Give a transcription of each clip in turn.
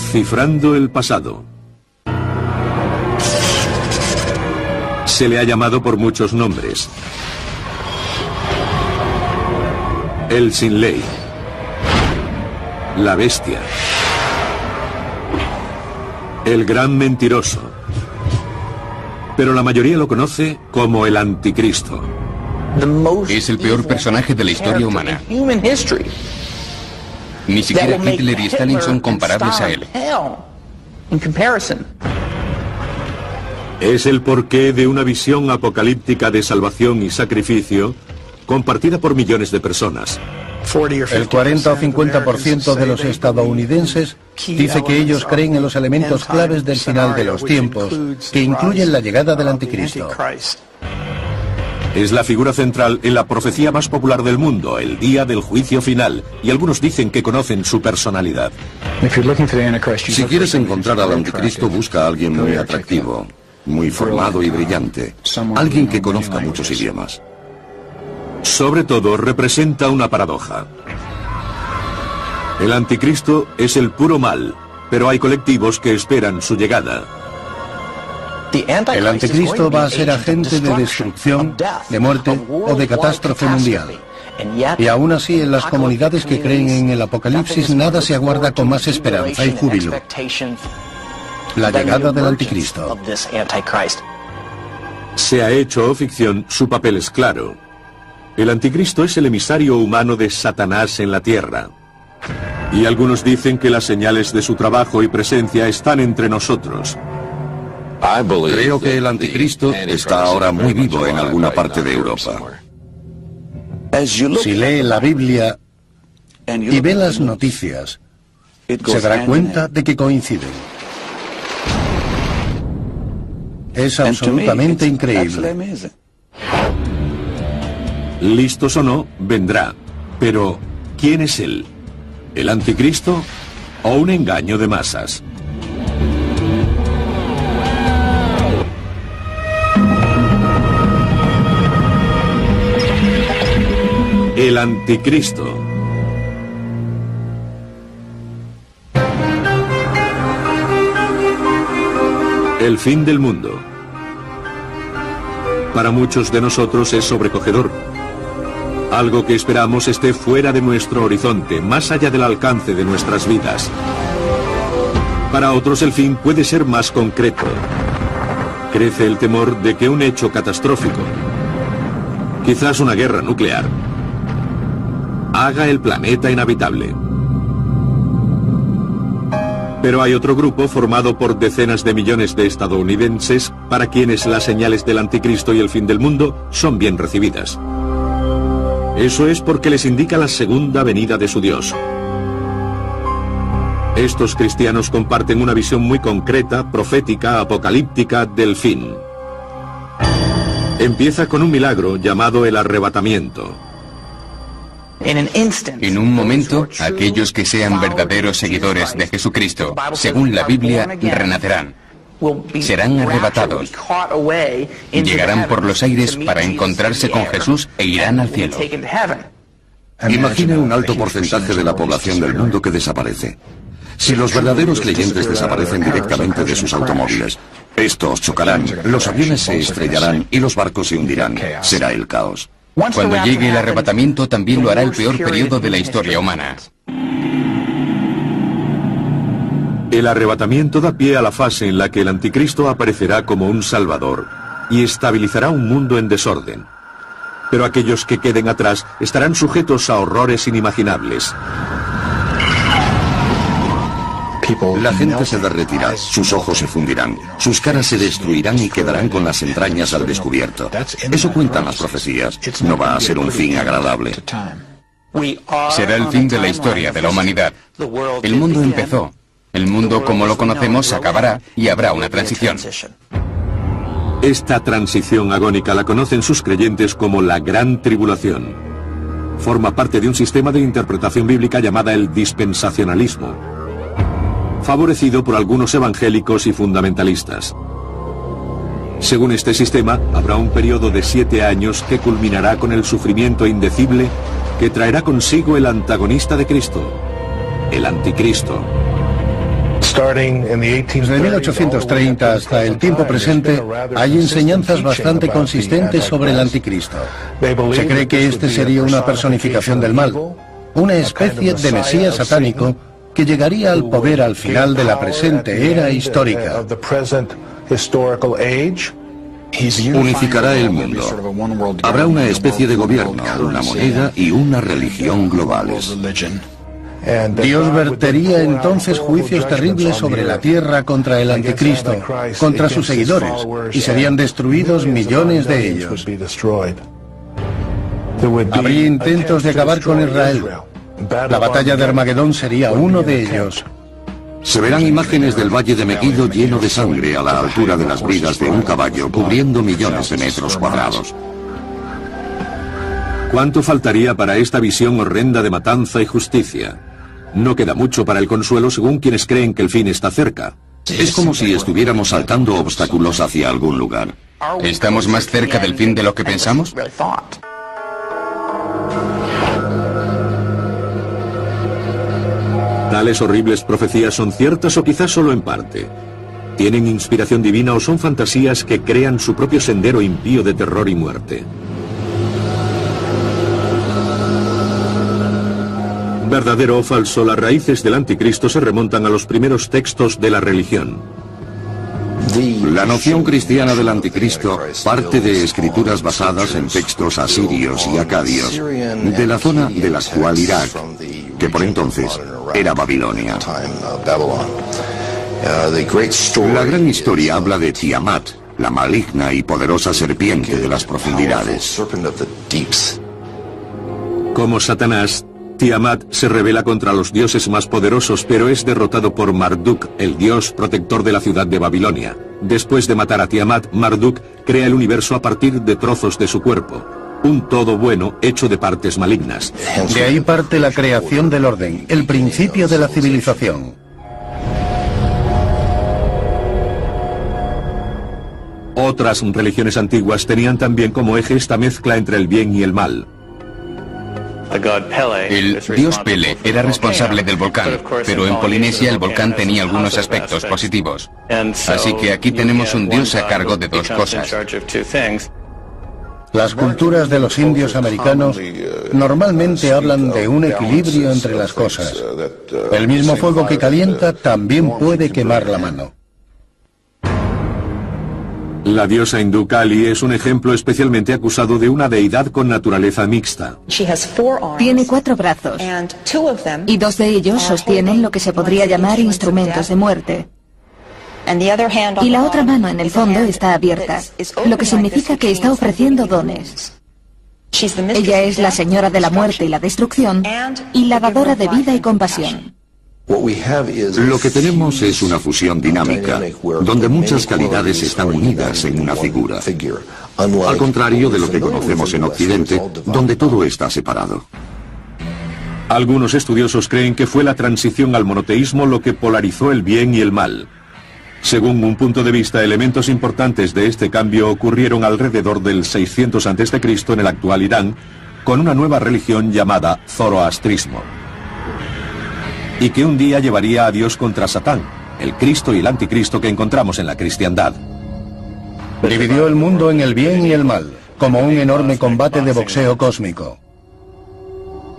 Descifrando el pasado. Se le ha llamado por muchos nombres. El sin ley. La bestia. El gran mentiroso. Pero la mayoría lo conoce como el anticristo. Es el peor personaje de la historia humana. Ni siquiera Hitler y Stalin son comparables a él. Es el porqué de una visión apocalíptica de salvación y sacrificio compartida por millones de personas. El 40 o 50% de los estadounidenses dice que ellos creen en los elementos claves del final de los tiempos, que incluyen la llegada del anticristo. Es la figura central en la profecía más popular del mundo, el día del juicio final, y algunos dicen que conocen su personalidad. Si quieres encontrar al anticristo, busca a alguien muy atractivo, muy formado y brillante, alguien que conozca muchos idiomas. Sobre todo, representa una paradoja. El anticristo es el puro mal, pero hay colectivos que esperan su llegada. El anticristo va a ser agente de destrucción, de muerte o de catástrofe mundial. Y aún así, en las comunidades que creen en el apocalipsis, nada se aguarda con más esperanza y júbilo: la llegada del anticristo. Sea hecho o ficción, su papel es claro. El anticristo es el emisario humano de Satanás en la tierra. Y algunos dicen que las señales de su trabajo y presencia están entre nosotros. Creo que el anticristo está ahora muy vivo en alguna parte de Europa. Si lee la Biblia y ve las noticias, se dará cuenta de que coinciden. Es absolutamente increíble. Listos o no, vendrá. Pero, ¿quién es él? ¿El anticristo o un engaño de masas? El anticristo. El fin del mundo. Para muchos de nosotros es sobrecogedor. Algo que esperamos esté fuera de nuestro horizonte, más allá del alcance de nuestras vidas. Para otros el fin puede ser más concreto. Crece el temor de que un hecho catastrófico, quizás una guerra nuclear, haga el planeta inhabitable. Pero hay otro grupo formado por decenas de millones de estadounidenses para quienes las señales del anticristo y el fin del mundo son bien recibidas. Eso es porque les indica la segunda venida de su Dios. Estos cristianos comparten una visión muy concreta, profética, apocalíptica del fin. Empieza con un milagro llamado el arrebatamiento. En un momento, aquellos que sean verdaderos seguidores de Jesucristo, según la Biblia, renacerán. Serán arrebatados. Llegarán por los aires para encontrarse con Jesús e irán al cielo. Imagine un alto porcentaje de la población del mundo que desaparece. Si los verdaderos creyentes desaparecen directamente de sus automóviles, estos chocarán, los aviones se estrellarán y los barcos se hundirán. Será el caos. Cuando llegue el arrebatamiento, también lo hará el peor periodo de la historia humana. El arrebatamiento da pie a la fase en la que el anticristo aparecerá como un salvador y estabilizará un mundo en desorden. Pero aquellos que queden atrás estarán sujetos a horrores inimaginables. La gente se derretirá, sus ojos se fundirán, sus caras se destruirán y quedarán con las entrañas al descubierto. Eso cuentan las profecías. No va a ser un fin agradable. Será el fin de la historia de la humanidad. El mundo empezó. El mundo como lo conocemos acabará y habrá una transición. Esta transición agónica la conocen sus creyentes como la Gran Tribulación. Forma parte de un sistema de interpretación bíblica llamada el dispensacionalismo, favorecido por algunos evangélicos y fundamentalistas. Según este sistema, habrá un periodo de 7 años que culminará con el sufrimiento indecible que traerá consigo el antagonista de Cristo, el anticristo. Desde 1830 hasta el tiempo presente hay enseñanzas bastante consistentes sobre el anticristo. Se cree que este sería una personificación del mal, una especie de mesías satánico que llegaría al poder al final de la presente era histórica. Unificará el mundo. Habrá una especie de gobierno, una moneda y una religión globales. Dios vertería entonces juicios terribles sobre la tierra contra el anticristo, contra sus seguidores, y serían destruidos millones de ellos. Habría intentos de acabar con Israel. La batalla de Armagedón sería uno de ellos. Se verán imágenes del valle de Megiddo lleno de sangre a la altura de las bridas de un caballo, cubriendo millones de metros cuadrados. ¿Cuánto faltaría para esta visión horrenda de matanza y justicia? No queda mucho para el consuelo según quienes creen que el fin está cerca. Es como si estuviéramos saltando obstáculos hacia algún lugar. ¿Estamos más cerca del fin de lo que pensamos? ¿Tales horribles profecías son ciertas o quizás solo en parte? ¿Tienen inspiración divina o son fantasías que crean su propio sendero impío de terror y muerte? ¿Verdadero o falso? Las raíces del anticristo se remontan a los primeros textos de la religión. La noción cristiana del anticristo parte de escrituras basadas en textos asirios y acadios, de la zona del actual Irak, que por entonces era Babilonia. La gran historia habla de Tiamat, la maligna y poderosa serpiente de las profundidades. Como Satanás, Tiamat se rebela contra los dioses más poderosos, pero es derrotado por Marduk, el dios protector de la ciudad de Babilonia. Después de matar a Tiamat, Marduk crea el universo a partir de trozos de su cuerpo. Un todo bueno hecho de partes malignas. De ahí parte la creación del orden, el principio de la civilización. Otras religiones antiguas tenían también como eje esta mezcla entre el bien y el mal. El dios Pele era responsable del volcán, pero en Polinesia el volcán tenía algunos aspectos positivos. Así que aquí tenemos un dios a cargo de dos cosas. Las culturas de los indios americanos normalmente hablan de un equilibrio entre las cosas. El mismo fuego que calienta también puede quemar la mano. La diosa hindú Kali es un ejemplo especialmente acusado de una deidad con naturaleza mixta. Tiene 4 brazos, y 2 de ellos sostienen lo que se podría llamar instrumentos de muerte. Y la otra mano en el fondo está abierta, lo que significa que está ofreciendo dones. Ella es la señora de la muerte y la destrucción, y la dadora de vida y compasión. Lo que tenemos es una fusión dinámica, donde muchas calidades están unidas en una figura. Al contrario de lo que conocemos en Occidente, donde todo está separado. Algunos estudiosos creen que fue la transición al monoteísmo lo que polarizó el bien y el mal. Según un punto de vista, elementos importantes de este cambio ocurrieron alrededor del 600 a.C. en el actual Irán, con una nueva religión llamada zoroastrismo. Y que un día llevaría a Dios contra Satán, el Cristo y el anticristo que encontramos en la cristiandad. Dividió el mundo en el bien y el mal, como un enorme combate de boxeo cósmico.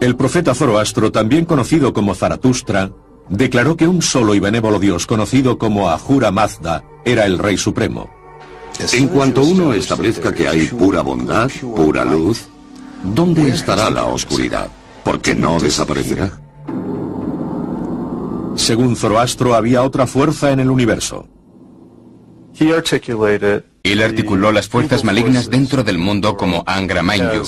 El profeta Zoroastro, también conocido como Zaratustra, declaró que un solo y benévolo Dios, conocido como Ahura Mazda, era el Rey Supremo. En cuanto uno establezca que hay pura bondad, pura luz, ¿dónde estará la oscuridad? Porque no desaparecerá. Según Zoroastro, había otra fuerza en el universo. Él articuló las fuerzas malignas dentro del mundo como Angra Mainyu.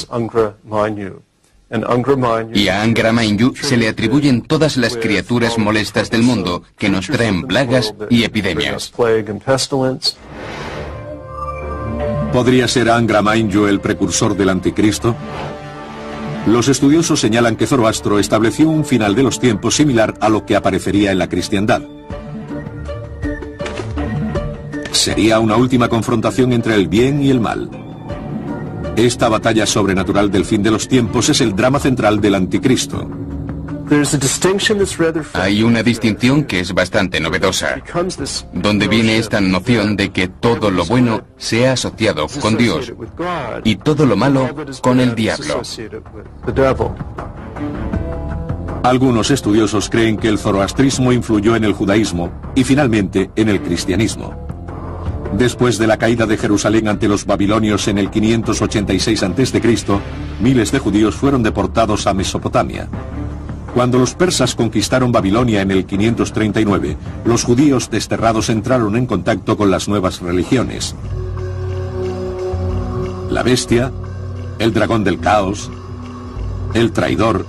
Y a Angra Mainyu se le atribuyen todas las criaturas molestas del mundo que nos traen plagas y epidemias. ¿Podría ser Angra Mainyu el precursor del anticristo? Los estudiosos señalan que Zoroastro estableció un final de los tiempos similar a lo que aparecería en la cristiandad. Sería una última confrontación entre el bien y el mal. Esta batalla sobrenatural del fin de los tiempos es el drama central del anticristo. Hay una distinción que es bastante novedosa, donde viene esta noción de que todo lo bueno sea asociado con Dios y todo lo malo con el diablo. Algunos estudiosos creen que el zoroastrismo influyó en el judaísmo y finalmente en el cristianismo. Después de la caída de Jerusalén ante los babilonios en el 586 a.C., miles de judíos fueron deportados a Mesopotamia. Cuando los persas conquistaron Babilonia en el 539, los judíos desterrados entraron en contacto con las nuevas religiones. La bestia, el dragón del caos, el traidor.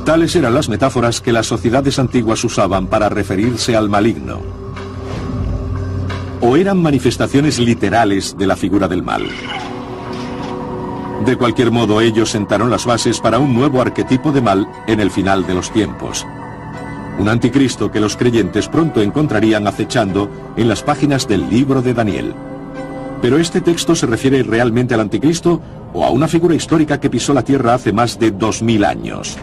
Tales eran las metáforas que las sociedades antiguas usaban para referirse al maligno. ¿O eran manifestaciones literales de la figura del mal? De cualquier modo, ellos sentaron las bases para un nuevo arquetipo de mal en el final de los tiempos. Un anticristo que los creyentes pronto encontrarían acechando en las páginas del libro de Daniel. ¿Pero este texto se refiere realmente al anticristo o a una figura histórica que pisó la tierra hace más de 2000 años?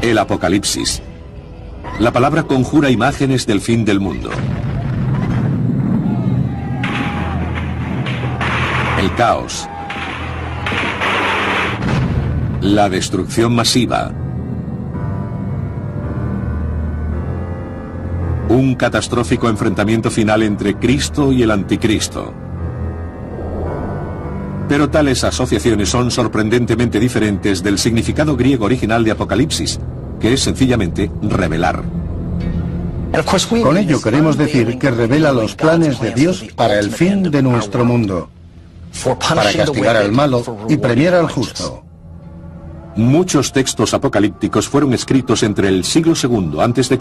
El Apocalipsis. La palabra conjura imágenes del fin del mundo. El caos. La destrucción masiva. Un catastrófico enfrentamiento final entre Cristo y el Anticristo. Pero tales asociaciones son sorprendentemente diferentes del significado griego original de Apocalipsis, que es sencillamente revelar. Con ello queremos decir que revela los planes de Dios para el fin de nuestro mundo, para castigar al malo y premiar al justo. Muchos textos apocalípticos fueron escritos entre el siglo II a.C.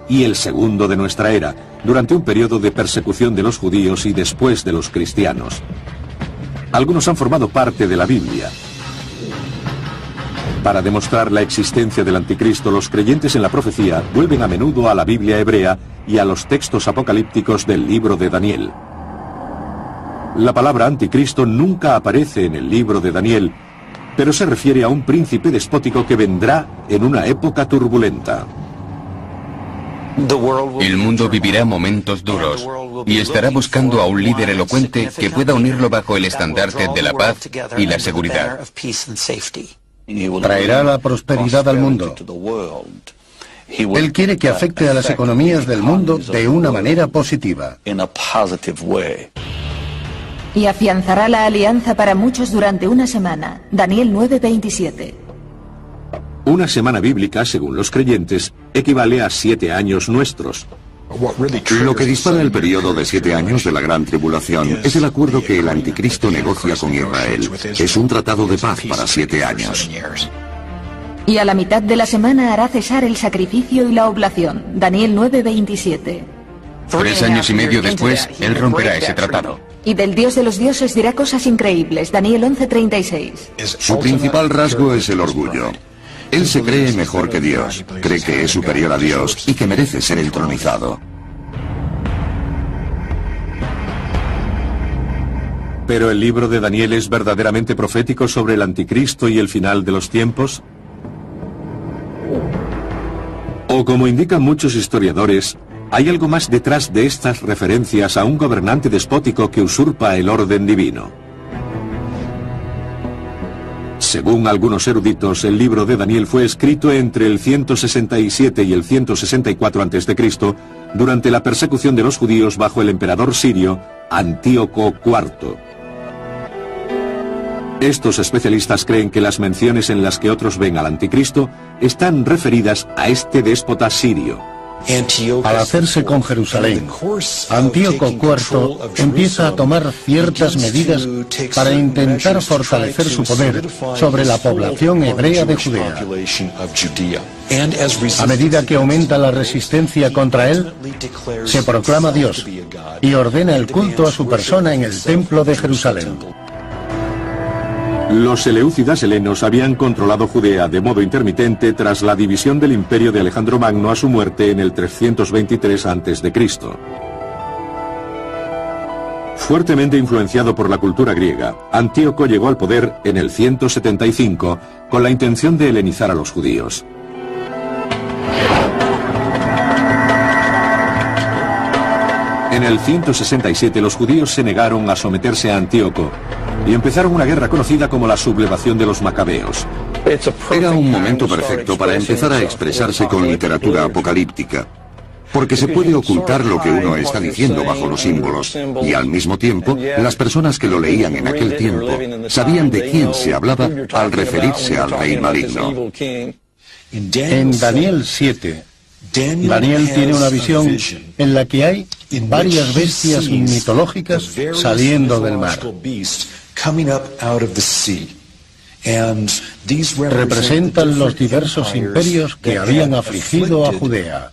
y el segundo de nuestra era, durante un periodo de persecución de los judíos y después de los cristianos. Algunos han formado parte de la Biblia. Para demostrar la existencia del anticristo, los creyentes en la profecía vuelven a menudo a la Biblia hebrea y a los textos apocalípticos del libro de Daniel. La palabra anticristo nunca aparece en el libro de Daniel, pero se refiere a un príncipe despótico que vendrá en una época turbulenta. El mundo vivirá momentos duros y estará buscando a un líder elocuente que pueda unirlo bajo el estandarte de la paz y la seguridad. Traerá la prosperidad al mundo. Él quiere que afecte a las economías del mundo de una manera positiva. Y afianzará la alianza para muchos durante una semana. Daniel 9:27. Una semana bíblica, según los creyentes, equivale a 7 años nuestros. Lo que dispara el periodo de 7 años de la Gran Tribulación es el acuerdo que el Anticristo negocia con Israel. Es un tratado de paz para 7 años. Y a la mitad de la semana hará cesar el sacrificio y la oblación. Daniel 9:27. 3 años y medio después, él romperá ese tratado. Y del Dios de los dioses dirá cosas increíbles. Daniel 11:36. Su principal rasgo es el orgullo. Él se cree mejor que Dios, cree que es superior a Dios y que merece ser entronizado. ¿Pero el libro de Daniel es verdaderamente profético sobre el anticristo y el final de los tiempos? O como indican muchos historiadores, hay algo más detrás de estas referencias a un gobernante despótico que usurpa el orden divino. Según algunos eruditos, el libro de Daniel fue escrito entre el 167 y el 164 a.C., durante la persecución de los judíos bajo el emperador sirio Antíoco IV. Estos especialistas creen que las menciones en las que otros ven al anticristo están referidas a este déspota sirio. Al hacerse con Jerusalén, Antíoco IV empieza a tomar ciertas medidas para intentar fortalecer su poder sobre la población hebrea de Judea. A medida que aumenta la resistencia contra él, se proclama Dios y ordena el culto a su persona en el templo de Jerusalén. Los seleucidas helenos habían controlado Judea de modo intermitente tras la división del imperio de Alejandro Magno a su muerte en el 323 a.C. Fuertemente influenciado por la cultura griega, Antíoco llegó al poder en el 175 con la intención de helenizar a los judíos. En el 167 los judíos se negaron a someterse a Antíoco y empezaron una guerra conocida como la sublevación de los macabeos. Era un momento perfecto para empezar a expresarse con literatura apocalíptica, porque se puede ocultar lo que uno está diciendo bajo los símbolos, y al mismo tiempo, las personas que lo leían en aquel tiempo sabían de quién se hablaba al referirse al rey maligno. En Daniel 7, Daniel tiene una visión en la que hay varias bestias mitológicas saliendo del mar. Representan los diversos imperios que habían afligido a Judea.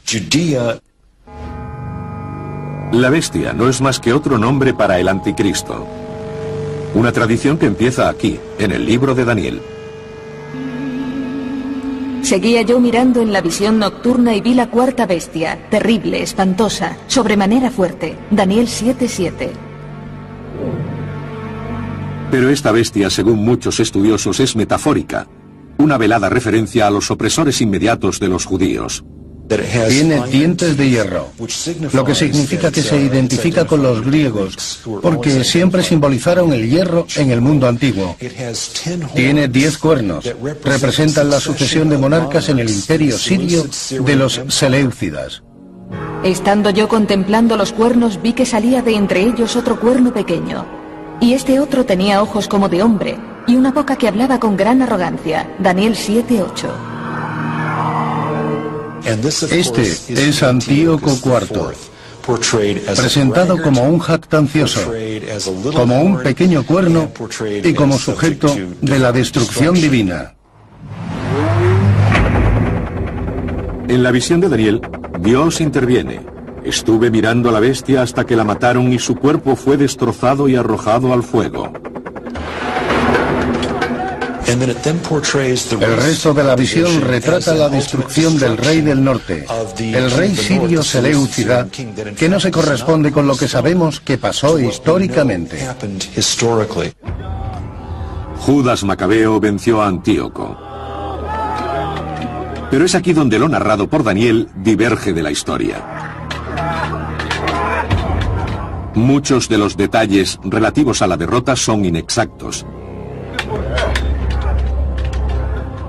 La bestia no es más que otro nombre para el anticristo. Una tradición que empieza aquí, en el libro de Daniel. Seguía yo mirando en la visión nocturna y vi la cuarta bestia, terrible, espantosa, sobremanera fuerte. Daniel 7:7. Pero esta bestia, según muchos estudiosos, es metafórica, una velada referencia a los opresores inmediatos de los judíos. Tiene dientes de hierro, lo que significa que se identifica con los griegos, porque siempre simbolizaron el hierro en el mundo antiguo. Tiene 10 cuernos, representan la sucesión de monarcas en el imperio sirio de los Seleucidas. Estando yo contemplando los cuernos, vi que salía de entre ellos otro cuerno pequeño. Y este otro tenía ojos como de hombre, y una boca que hablaba con gran arrogancia. Daniel 7:8. Este es Antíoco IV, presentado como un jactancioso, como un pequeño cuerno y como sujeto de la destrucción divina. En la visión de Daniel, Dios interviene. Estuve mirando a la bestia hasta que la mataron y su cuerpo fue destrozado y arrojado al fuego. El resto de la visión retrata la destrucción del rey del norte, el rey sirio Seleucida, que no se corresponde con lo que sabemos que pasó históricamente. Judas Macabeo venció a Antíoco. Pero es aquí donde lo narrado por Daniel diverge de la historia. Muchos de los detalles relativos a la derrota son inexactos.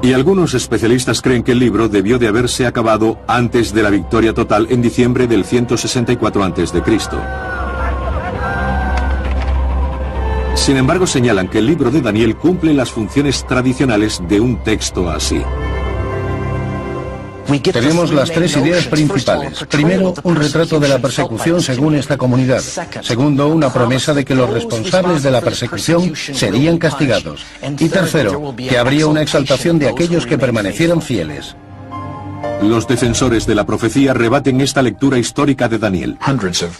Y algunos especialistas creen que el libro debió de haberse acabado antes de la victoria total en diciembre del 164 a.C. Sin embargo, señalan que el libro de Daniel cumple las funciones tradicionales de un texto así. Tenemos las 3 ideas principales. Primero, un retrato de la persecución según esta comunidad. Segundo, una promesa de que los responsables de la persecución serían castigados. Y tercero, que habría una exaltación de aquellos que permanecieran fieles. Los defensores de la profecía rebaten esta lectura histórica de Daniel.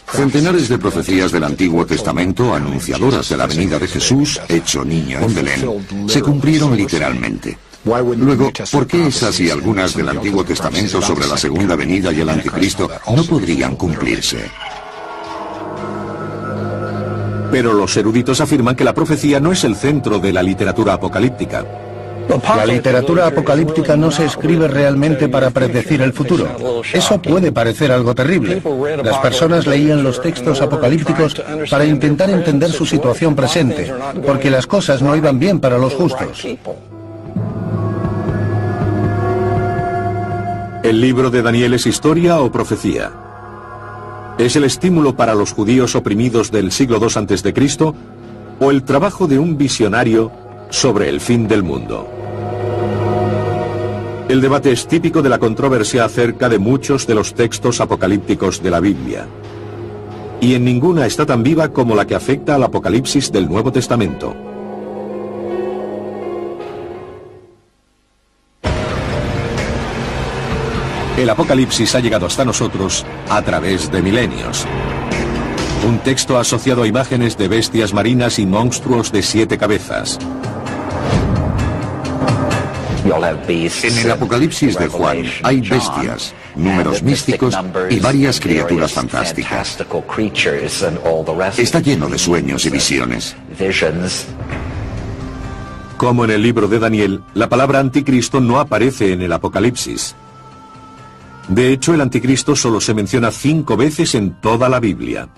Centenares de profecías del Antiguo Testamento, anunciadoras de la venida de Jesús, hecho niño en Belén, se cumplieron literalmente. Luego, ¿por qué esas y algunas del Antiguo Testamento sobre la segunda venida y el anticristo no podrían cumplirse? Pero los eruditos afirman que la profecía no es el centro de la literatura apocalíptica. La literatura apocalíptica no se escribe realmente para predecir el futuro. Eso puede parecer algo terrible. Las personas leían los textos apocalípticos para intentar entender su situación presente, porque las cosas no iban bien para los justos. ¿El libro de Daniel es historia o profecía? ¿Es el estímulo para los judíos oprimidos del siglo II a.C. o el trabajo de un visionario sobre el fin del mundo? El debate es típico de la controversia acerca de muchos de los textos apocalípticos de la Biblia. Y en ninguna está tan viva como la que afecta al Apocalipsis del Nuevo Testamento. El Apocalipsis ha llegado hasta nosotros a través de milenios. Un texto asociado a imágenes de bestias marinas y monstruos de 7 cabezas. En el Apocalipsis de Juan hay bestias, números místicos y varias criaturas fantásticas. Está lleno de sueños y visiones. Como en el libro de Daniel, la palabra anticristo no aparece en el Apocalipsis. De hecho, el anticristo solo se menciona 5 veces en toda la Biblia.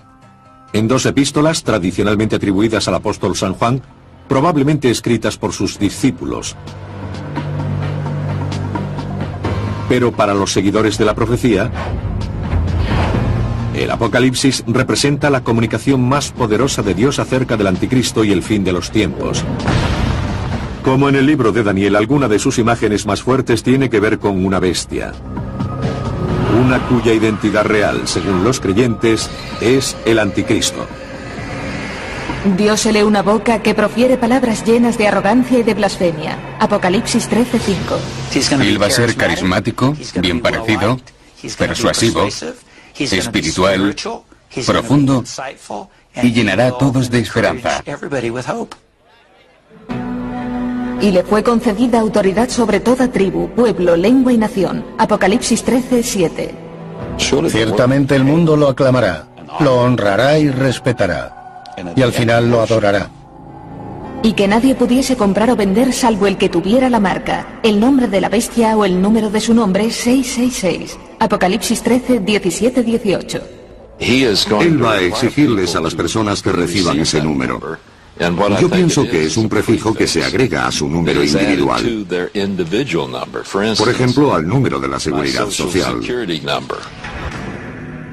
En 2 epístolas tradicionalmente atribuidas al apóstol San Juan, probablemente escritas por sus discípulos. Pero para los seguidores de la profecía, el Apocalipsis representa la comunicación más poderosa de Dios acerca del anticristo y el fin de los tiempos. Como en el libro de Daniel, alguna de sus imágenes más fuertes tiene que ver con una bestia. Una cuya identidad real, según los creyentes, es el anticristo. Dios lee una boca que profiere palabras llenas de arrogancia y de blasfemia. Apocalipsis 13:5. Él va a ser carismático, bien parecido, persuasivo, espiritual, profundo y llenará a todos de esperanza. Y le fue concedida autoridad sobre toda tribu, pueblo, lengua y nación. Apocalipsis 13:7. Ciertamente el mundo lo aclamará, lo honrará y respetará, y al final lo adorará. Y que nadie pudiese comprar o vender salvo el que tuviera la marca, el nombre de la bestia o el número de su nombre 666. Apocalipsis 13:17-18. Él va a exigirles a las personas que reciban ese número. Yo pienso que es un prefijo que se agrega a su número individual. Por ejemplo, al número de la seguridad social.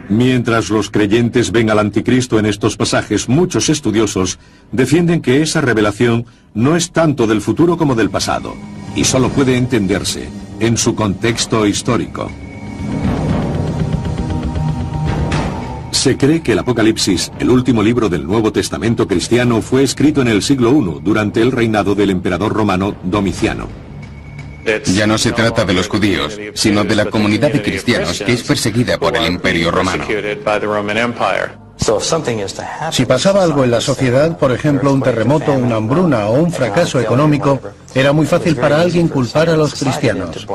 Mientras los creyentes ven al anticristo en estos pasajes, muchos estudiosos defienden que esa revelación no es tanto del futuro como del pasado, y solo puede entenderse en su contexto histórico. Se cree que el Apocalipsis, el último libro del Nuevo Testamento cristiano, fue escrito en el siglo I, durante el reinado del emperador romano Domiciano. Ya no se trata de los judíos, sino de la comunidad de cristianos que es perseguida por el Imperio Romano. Si pasaba algo en la sociedad, por ejemplo un terremoto, una hambruna o un fracaso económico, era muy fácil para alguien culpar a los cristianos.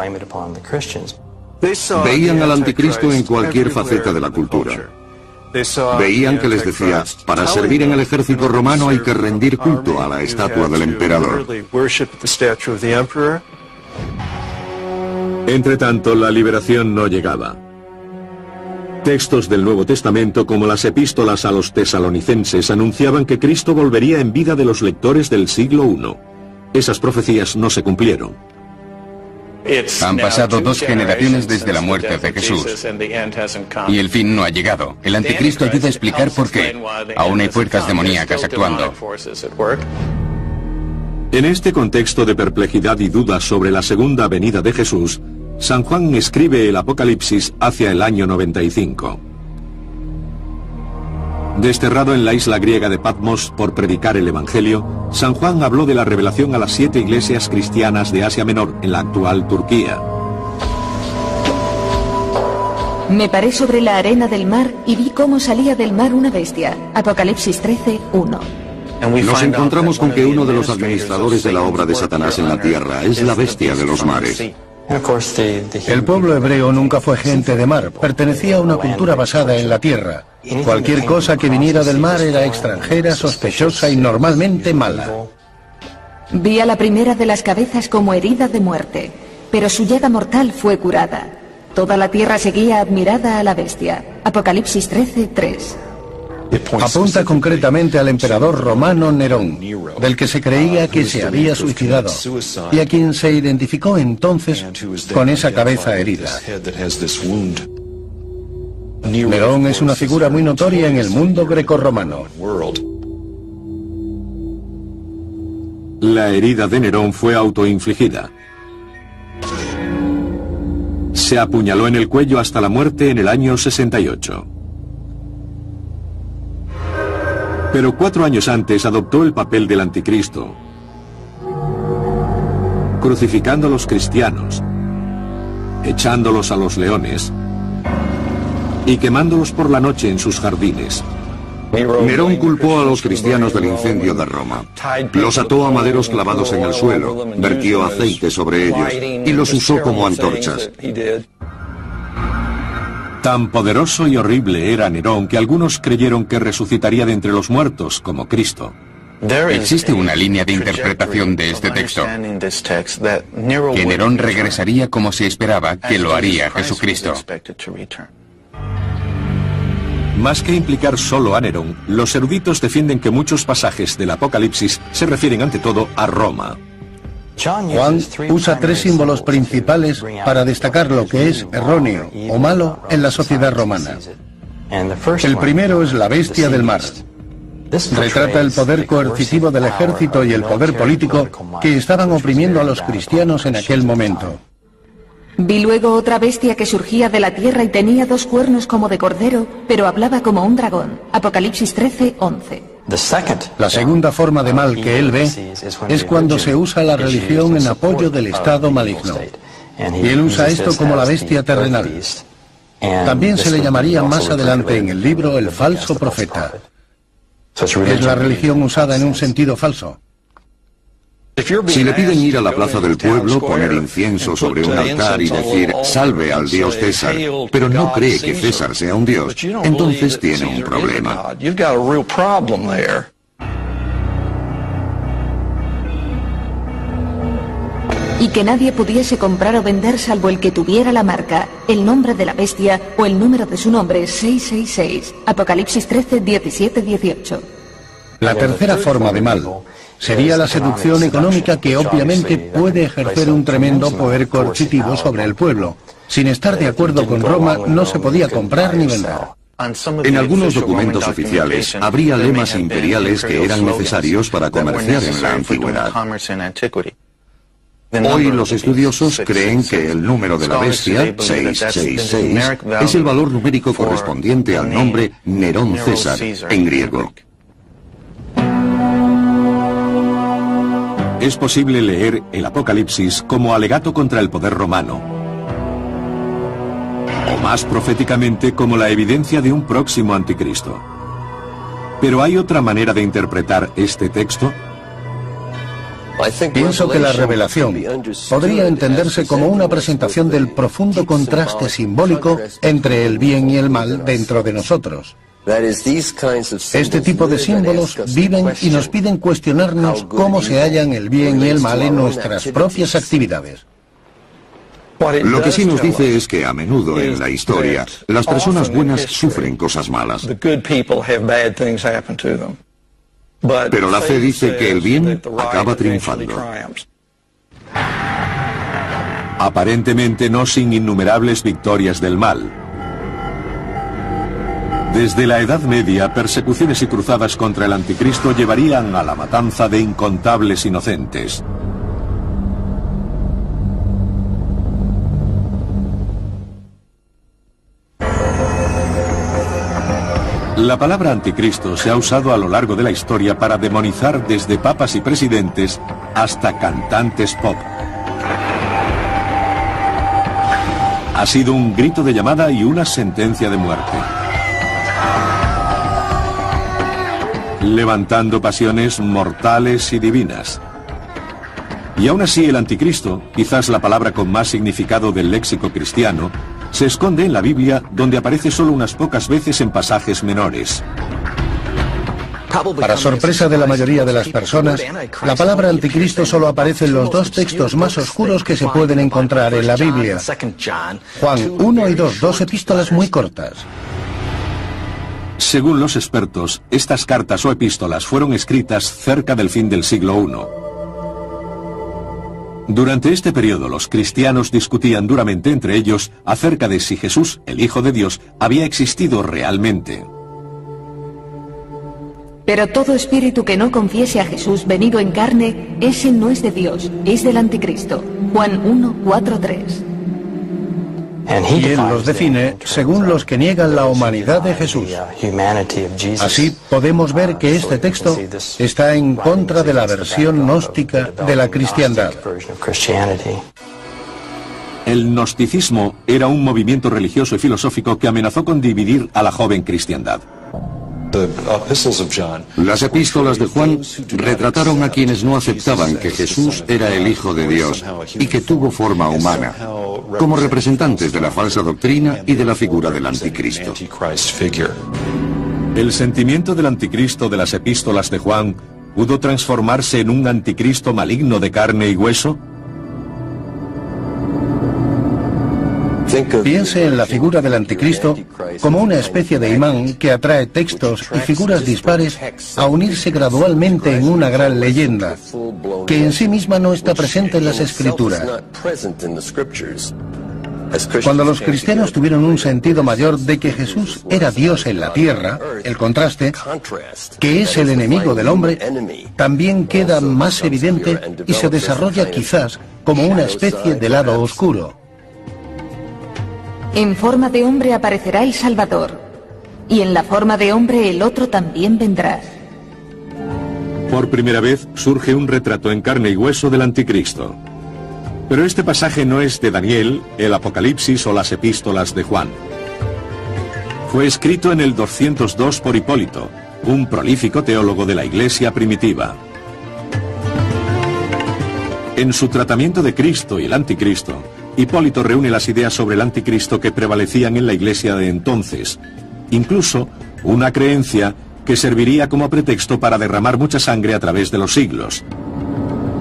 Veían al anticristo en cualquier faceta de la cultura. Veían que les decía, para servir en el ejército romano hay que rendir culto a la estatua del emperador. Entretanto, la liberación no llegaba. Textos del Nuevo Testamento, como las epístolas a los tesalonicenses, anunciaban que Cristo volvería en vida de los lectores del siglo I. Esas profecías no se cumplieron. Han pasado 2 generaciones desde la muerte de Jesús y el fin no ha llegado. El anticristo ayuda a explicar por qué. Aún hay fuerzas demoníacas actuando. En este contexto de perplejidad y dudas sobre la segunda venida de Jesús, San Juan escribe el Apocalipsis hacia el año 95. Desterrado en la isla griega de Patmos por predicar el Evangelio, San Juan habló de la revelación a las 7 iglesias cristianas de Asia Menor, en la actual Turquía. Me paré sobre la arena del mar y vi cómo salía del mar una bestia. Apocalipsis 13:1. Nos encontramos con que uno de los administradores de la obra de Satanás en la tierra es la bestia de los mares. El pueblo hebreo nunca fue gente de mar, pertenecía a una cultura basada en la tierra. Cualquier cosa que viniera del mar era extranjera, sospechosa y normalmente mala. Vi a la primera de las cabezas como herida de muerte, pero su llaga mortal fue curada. Toda la tierra seguía admirada a la bestia. Apocalipsis 13:3. Apunta concretamente al emperador romano Nerón, del que se creía que se había suicidado, y a quien se identificó entonces con esa cabeza herida. Nerón es una figura muy notoria en el mundo grecorromano. La herida de Nerón fue autoinfligida. Se apuñaló en el cuello hasta la muerte en el año 68. Pero 4 años antes adoptó el papel del anticristo, crucificando a los cristianos, echándolos a los leones y quemándolos por la noche en sus jardines. Nerón culpó a los cristianos del incendio de Roma. Los ató a maderos clavados en el suelo, vertió aceite sobre ellos y los usó como antorchas. Tan poderoso y horrible era Nerón que algunos creyeron que resucitaría de entre los muertos como Cristo. Existe una línea de interpretación de este texto, que Nerón regresaría como se esperaba que lo haría Jesucristo. Más que implicar solo a Nerón, los eruditos defienden que muchos pasajes del Apocalipsis se refieren ante todo a Roma. Juan usa tres símbolos principales para destacar lo que es erróneo o malo en la sociedad romana. El primero es la bestia del mar. Retrata el poder coercitivo del ejército y el poder político que estaban oprimiendo a los cristianos en aquel momento. Vi luego otra bestia que surgía de la tierra y tenía 2 cuernos como de cordero, pero hablaba como un dragón. Apocalipsis 13:11. La segunda forma de mal que él ve es cuando se usa la religión en apoyo del estado maligno. Y él usa esto como la bestia terrenal. También se le llamaría más adelante en el libro el falso profeta. Es la religión usada en un sentido falso. Si le piden ir a la plaza del pueblo, poner incienso sobre un altar y decir «Salve al dios César», pero no cree que César sea un dios, entonces tiene un problema. Y que nadie pudiese comprar o vender salvo el que tuviera la marca, el nombre de la bestia o el número de su nombre 666. Apocalipsis 13:17-18. La tercera forma de mal sería la seducción económica que obviamente puede ejercer un tremendo poder coercitivo sobre el pueblo. Sin estar de acuerdo con Roma no se podía comprar ni vender. En algunos documentos oficiales habría lemas imperiales que eran necesarios para comerciar en la antigüedad. Hoy los estudiosos creen que el número de la bestia, 666, es el valor numérico correspondiente al nombre Nerón César en griego. Es posible leer el Apocalipsis como alegato contra el poder romano, o más proféticamente como la evidencia de un próximo anticristo. Pero ¿hay otra manera de interpretar este texto? Pienso que la revelación podría entenderse como una presentación del profundo contraste simbólico entre el bien y el mal dentro de nosotros. Este tipo de símbolos viven y nos piden cuestionarnos cómo se hallan el bien y el mal en nuestras propias actividades. Lo que sí nos dice es que a menudo en la historia las personas buenas sufren cosas malas. Pero la fe dice que el bien acaba triunfando. Aparentemente no sin innumerables victorias del mal. Desde la Edad Media, persecuciones y cruzadas contra el anticristo llevarían a la matanza de incontables inocentes. La palabra anticristo se ha usado a lo largo de la historia para demonizar desde papas y presidentes hasta cantantes pop. Ha sido un grito de llamada y una sentencia de muerte, levantando pasiones mortales y divinas. Y aún así el anticristo, quizás la palabra con más significado del léxico cristiano, se esconde en la Biblia, donde aparece solo unas pocas veces en pasajes menores. Para sorpresa de la mayoría de las personas, la palabra anticristo solo aparece en los 2 textos más oscuros que se pueden encontrar en la Biblia. Juan 1 y 2, 2 epístolas muy cortas. Según los expertos, estas cartas o epístolas fueron escritas cerca del fin del siglo I. Durante este periodo, los cristianos discutían duramente entre ellos acerca de si Jesús, el Hijo de Dios, había existido realmente. Pero todo espíritu que no confiese a Jesús venido en carne, ese no es de Dios, es del anticristo. Juan 1:4-3. Y él los define según los que niegan la humanidad de Jesús. Así podemos ver que este texto está en contra de la versión gnóstica de la cristiandad. El gnosticismo era un movimiento religioso y filosófico que amenazó con dividir a la joven cristiandad. Las epístolas de Juan retrataron a quienes no aceptaban que Jesús era el Hijo de Dios y que tuvo forma humana, como representantes de la falsa doctrina y de la figura del anticristo. ¿El sentimiento del anticristo de las epístolas de Juan pudo transformarse en un anticristo maligno de carne y hueso? Piense en la figura del anticristo como una especie de imán que atrae textos y figuras dispares a unirse gradualmente en una gran leyenda, que en sí misma no está presente en las Escrituras. Cuando los cristianos tuvieron un sentido mayor de que Jesús era Dios en la tierra, el contraste, que es el enemigo del hombre, también queda más evidente y se desarrolla quizás como una especie de lado oscuro. En forma de hombre aparecerá el Salvador, y en la forma de hombre el otro también vendrá. Por primera vez surge un retrato en carne y hueso del anticristo. Pero este pasaje no es de Daniel, el Apocalipsis o las epístolas de Juan. Fue escrito en el 202 por Hipólito, un prolífico teólogo de la Iglesia primitiva. En su tratamiento de Cristo y el anticristo, Hipólito reúne las ideas sobre el anticristo que prevalecían en la Iglesia de entonces, incluso una creencia que serviría como pretexto para derramar mucha sangre a través de los siglos,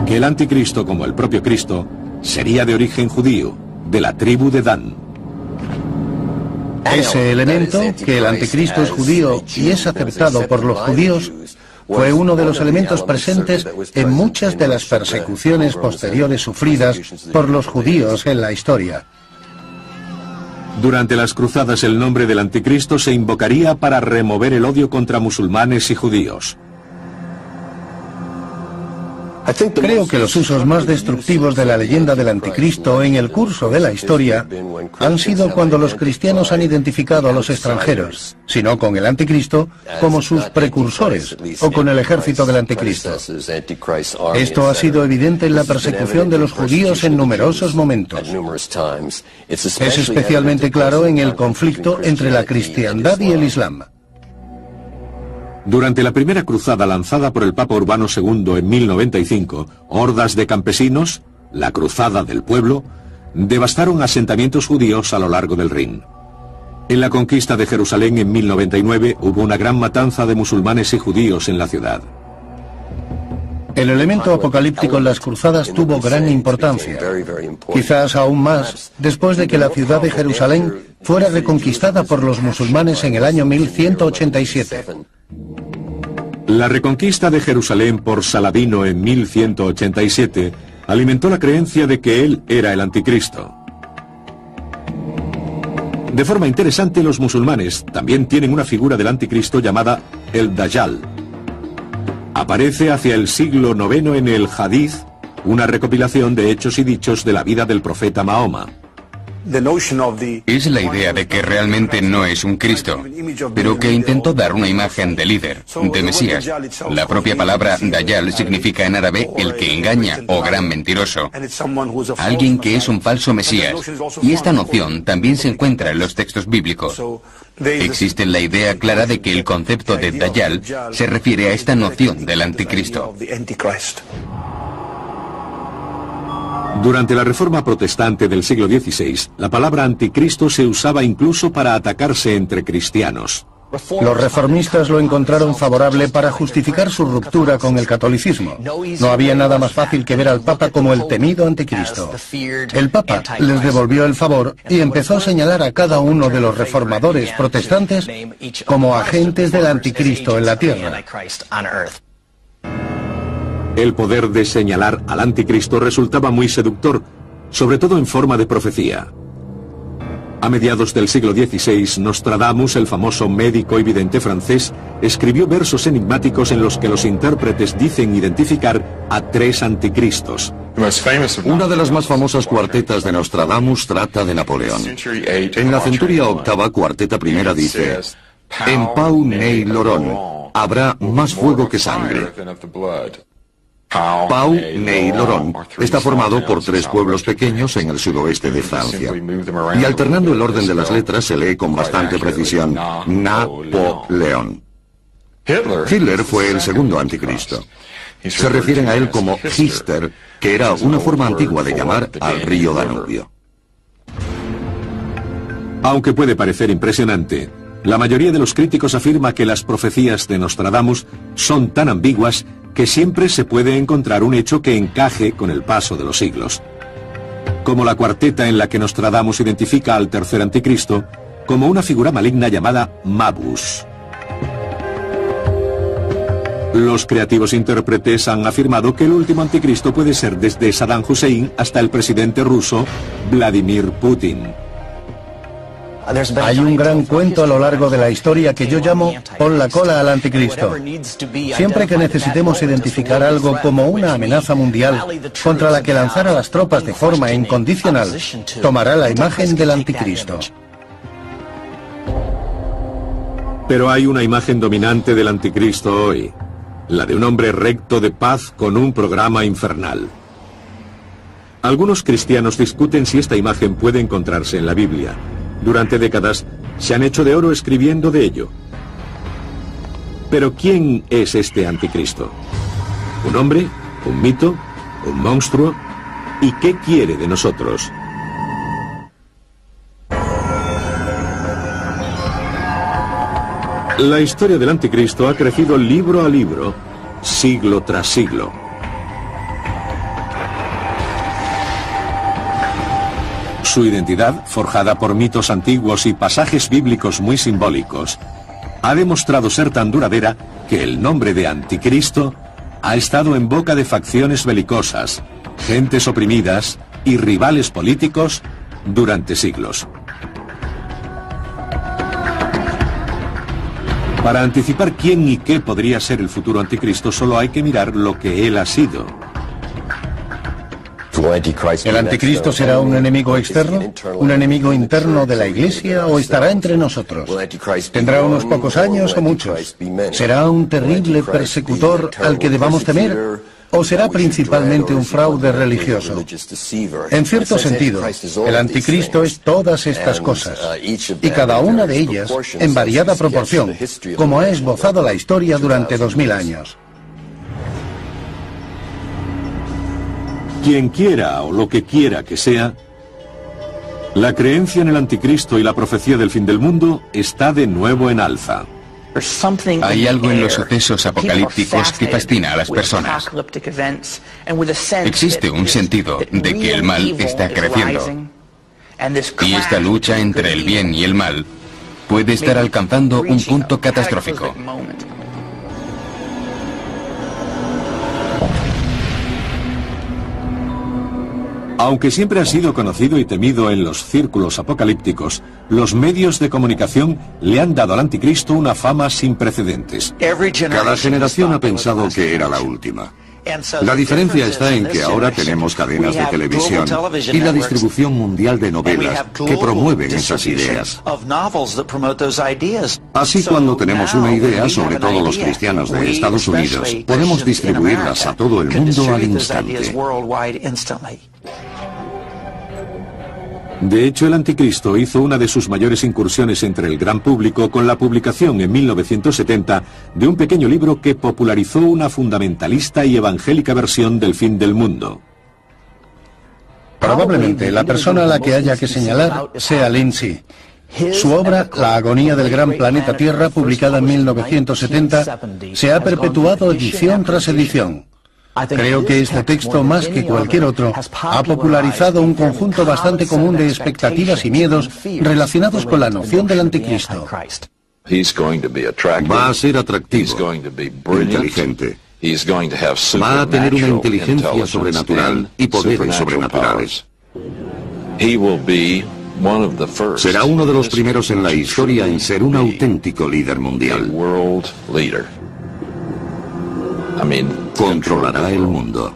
que el anticristo, como el propio Cristo, sería de origen judío, de la tribu de Dan. Ese elemento, que el anticristo es judío y es aceptado por los judíos, fue uno de los elementos presentes en muchas de las persecuciones posteriores sufridas por los judíos en la historia. Durante las cruzadas el nombre del anticristo se invocaría para remover el odio contra musulmanes y judíos. Creo que los usos más destructivos de la leyenda del anticristo en el curso de la historia han sido cuando los cristianos han identificado a los extranjeros, sino con el anticristo, como sus precursores o con el ejército del anticristo. Esto ha sido evidente en la persecución de los judíos en numerosos momentos. Es especialmente claro en el conflicto entre la cristiandad y el islam. Durante la primera cruzada lanzada por el Papa Urbano II en 1095, hordas de campesinos, la Cruzada del Pueblo, devastaron asentamientos judíos a lo largo del Rin. En la conquista de Jerusalén en 1099 hubo una gran matanza de musulmanes y judíos en la ciudad. El elemento apocalíptico en las cruzadas tuvo gran importancia, quizás aún más después de que la ciudad de Jerusalén fuera reconquistada por los musulmanes en el año 1187. La reconquista de Jerusalén por Saladino en 1187 alimentó la creencia de que él era el anticristo. De forma interesante, los musulmanes también tienen una figura del anticristo llamada el Dajjal. Aparece hacia el siglo IX en el Hadith, una recopilación de hechos y dichos de la vida del profeta Mahoma. Es la idea de que realmente no es un Cristo, pero que intentó dar una imagen de líder, de Mesías. La propia palabra Dajjal significa en árabe el que engaña o gran mentiroso, alguien que es un falso Mesías, y esta noción también se encuentra en los textos bíblicos. Existe la idea clara de que el concepto de Dajjal se refiere a esta noción del anticristo. Durante la Reforma Protestante del siglo XVI, la palabra anticristo se usaba incluso para atacarse entre cristianos. Los reformistas lo encontraron favorable para justificar su ruptura con el catolicismo. No había nada más fácil que ver al Papa como el temido anticristo. El Papa les devolvió el favor y empezó a señalar a cada uno de los reformadores protestantes como agentes del anticristo en la tierra. El poder de señalar al anticristo resultaba muy seductor, sobre todo en forma de profecía. A mediados del siglo XVI, Nostradamus, el famoso médico y vidente francés, escribió versos enigmáticos en los que los intérpretes dicen identificar a 3 anticristos. Una de las más famosas cuartetas de Nostradamus trata de Napoleón. En la centuria octava, cuarteta primera dice: en Pau Ney Loron habrá más fuego que sangre. Pau Ney Loron está formado por 3 pueblos pequeños en el sudoeste de Francia. Y alternando el orden de las letras se lee con bastante precisión: Napoleón. Hitler fue el segundo anticristo. Se refieren a él como Hister, que era una forma antigua de llamar al río Danubio. Aunque puede parecer impresionante, la mayoría de los críticos afirma que las profecías de Nostradamus son tan ambiguas que siempre se puede encontrar un hecho que encaje con el paso de los siglos. Como la cuarteta en la que Nostradamus identifica al tercer anticristo como una figura maligna llamada Mabus. Los creativos intérpretes han afirmado que el último anticristo puede ser desde Saddam Hussein hasta el presidente ruso Vladimir Putin. Hay un gran cuento a lo largo de la historia que yo llamo "pon la cola al anticristo". Siempre que necesitemos identificar algo como una amenaza mundial contra la que lanzar a las tropas de forma incondicional, tomará la imagen del anticristo. Pero hay una imagen dominante del anticristo hoy, la de un hombre recto de paz con un programa infernal. Algunos cristianos discuten si esta imagen puede encontrarse en la Biblia. Durante décadas se han hecho de oro escribiendo de ello. Pero ¿quién es este anticristo? ¿Un hombre? ¿Un mito? ¿Un monstruo? ¿Y qué quiere de nosotros? La historia del anticristo ha crecido libro a libro, siglo tras siglo. Su identidad, forjada por mitos antiguos y pasajes bíblicos muy simbólicos, ha demostrado ser tan duradera que el nombre de anticristo ha estado en boca de facciones belicosas, gentes oprimidas y rivales políticos durante siglos. Para anticipar quién y qué podría ser el futuro anticristo, solo hay que mirar lo que él ha sido. ¿El anticristo será un enemigo externo? ¿Un enemigo interno de la Iglesia o estará entre nosotros? ¿Tendrá unos pocos años o muchos? ¿Será un terrible persecutor al que debamos temer? ¿O será principalmente un fraude religioso? En cierto sentido, el anticristo es todas estas cosas, y cada una de ellas en variada proporción, como ha esbozado la historia durante 2000 años. Quien quiera o lo que quiera que sea, la creencia en el anticristo y la profecía del fin del mundo está de nuevo en alza. Hay algo en los sucesos apocalípticos que fascina a las personas. Existe un sentido de que el mal está creciendo. Y esta lucha entre el bien y el mal puede estar alcanzando un punto catastrófico. Aunque siempre ha sido conocido y temido en los círculos apocalípticos, los medios de comunicación le han dado al anticristo una fama sin precedentes. Cada generación ha pensado que era la última. La diferencia está en que ahora tenemos cadenas de televisión y la distribución mundial de novelas que promueven esas ideas. Así, cuando tenemos una idea, sobre todo los cristianos de Estados Unidos, podemos distribuirlas a todo el mundo al instante. De hecho, el anticristo hizo una de sus mayores incursiones entre el gran público con la publicación en 1970 de un pequeño libro que popularizó una fundamentalista y evangélica versión del fin del mundo. Probablemente la persona a la que haya que señalar sea Lindsay. Su obra, La agonía del gran planeta Tierra, publicada en 1970, se ha perpetuado edición tras edición. Creo que este texto, más que cualquier otro, ha popularizado un conjunto bastante común de expectativas y miedos relacionados con la noción del anticristo. Va a ser atractivo, inteligente. Va a tener una inteligencia sobrenatural y poderes sobrenaturales. Será uno de los primeros en la historia en ser un auténtico líder mundial. Controlará el mundo.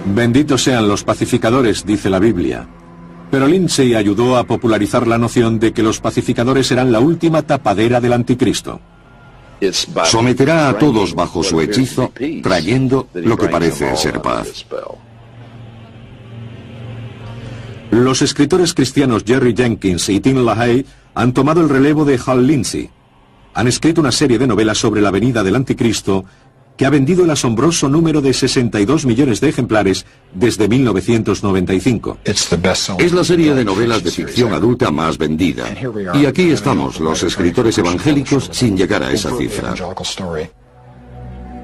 Benditos sean los pacificadores, dice la Biblia. Pero Lindsay ayudó a popularizar la noción de que los pacificadores serán la última tapadera del anticristo. Someterá a todos bajo su hechizo, trayendo lo que parece ser paz. Los escritores cristianos Jerry Jenkins y Tim LaHaye han tomado el relevo de Hal Lindsey. han escrito una serie de novelas sobre la venida del Anticristo que ha vendido el asombroso número de 62 millones de ejemplares desde 1995. Es la serie de novelas de ficción adulta más vendida. Y aquí estamos, los escritores evangélicos, sin llegar a esa cifra.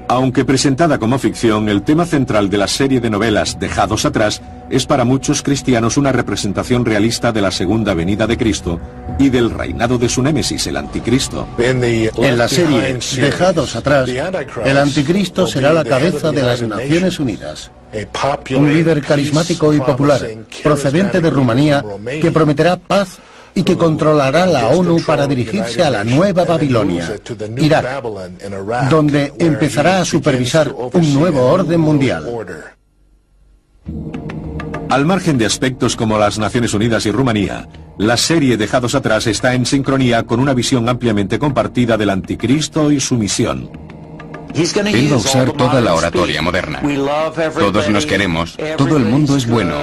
Aunque presentada como ficción, el tema central de la serie de novelas Dejados atrás es para muchos cristianos una representación realista de la segunda venida de Cristo y del reinado de su némesis, el Anticristo. En la serie Dejados atrás, el Anticristo será la cabeza de las Naciones Unidas. Un líder carismático y popular, procedente de Rumanía, que prometerá paz y que controlará la ONU para dirigirse a la nueva Babilonia, Irak, donde empezará a supervisar un nuevo orden mundial. Al margen de aspectos como las Naciones Unidas y Rumanía, la serie Dejados atrás está en sincronía con una visión ampliamente compartida del Anticristo y su misión. Él va a usar toda la oratoria moderna. Todos nos queremos, todo el mundo es bueno,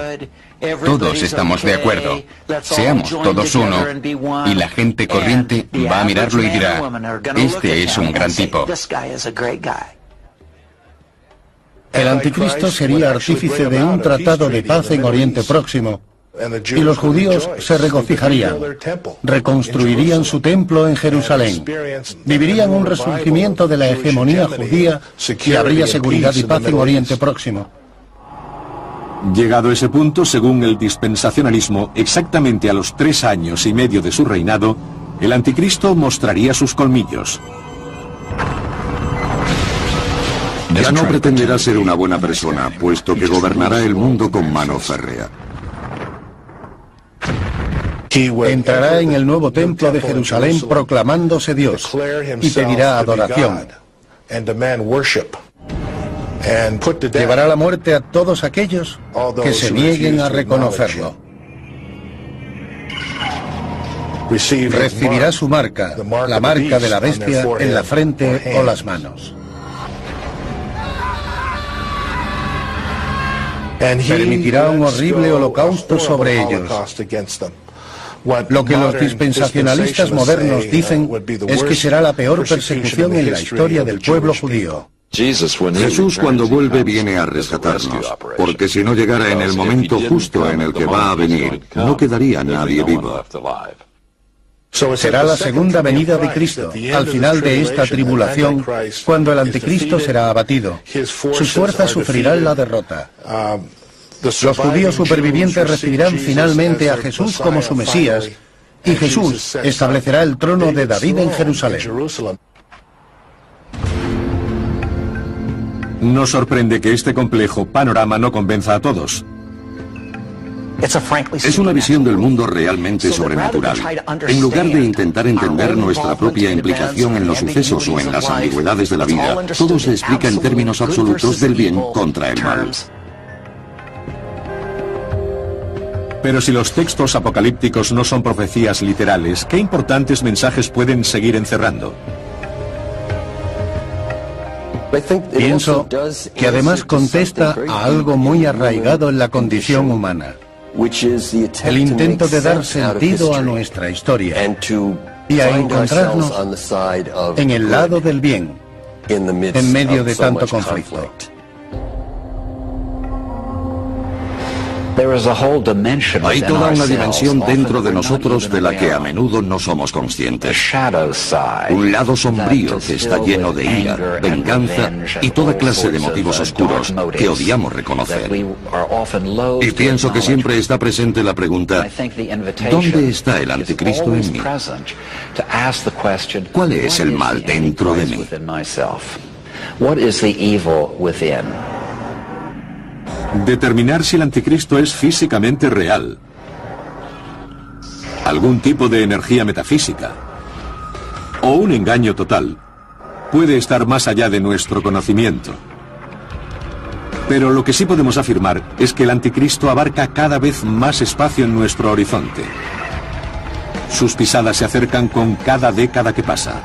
todos estamos de acuerdo, seamos todos uno, y la gente corriente va a mirarlo y dirá, este es un gran tipo. El Anticristo sería artífice de un tratado de paz en Oriente Próximo, y los judíos se regocijarían, reconstruirían su templo en Jerusalén, vivirían un resurgimiento de la hegemonía judía y habría seguridad y paz en Oriente Próximo. Llegado ese punto, según el dispensacionalismo, exactamente a los 3 años y medio de su reinado, el Anticristo mostraría sus colmillos. Ya no pretenderá ser una buena persona, puesto que gobernará el mundo con mano férrea. Entrará en el nuevo templo de Jerusalén proclamándose Dios y pedirá adoración. Llevará la muerte a todos aquellos que se nieguen a reconocerlo. Recibirá su marca, la marca de la bestia, en la frente o las manos. Permitirá un horrible holocausto sobre ellos. Lo que los dispensacionalistas modernos dicen es que será la peor persecución en la historia del pueblo judío. Jesús, cuando vuelve, viene a rescatarnos, porque si no llegara en el momento justo en el que va a venir, no quedaría nadie vivo. Será la segunda venida de Cristo, al final de esta tribulación, cuando el Anticristo será abatido. Sus fuerzas sufrirán la derrota. Los judíos supervivientes recibirán finalmente a Jesús como su Mesías, y Jesús establecerá el trono de David en Jerusalén. No sorprende que este complejo panorama no convenza a todos. Es una visión del mundo realmente sobrenatural. En lugar de intentar entender nuestra propia implicación en los sucesos o en las ambigüedades de la vida, todo se explica en términos absolutos del bien contra el mal. Pero si los textos apocalípticos no son profecías literales, ¿qué importantes mensajes pueden seguir encerrando? Pienso que además contesta a algo muy arraigado en la condición humana. El intento de dar sentido a nuestra historia y a encontrarnos en el lado del bien, en medio de tanto conflicto. Hay toda una dimensión dentro de nosotros de la que a menudo no somos conscientes. Un lado sombrío que está lleno de ira, venganza y toda clase de motivos oscuros que odiamos reconocer. Y pienso que siempre está presente la pregunta, ¿dónde está el Anticristo en mí? ¿Cuál es el mal dentro de mí? Determinar si el Anticristo es físicamente real, algún tipo de energía metafísica o un engaño total puede estar más allá de nuestro conocimiento. Pero lo que sí podemos afirmar es que el Anticristo abarca cada vez más espacio en nuestro horizonte. Sus pisadas se acercan con cada década que pasa.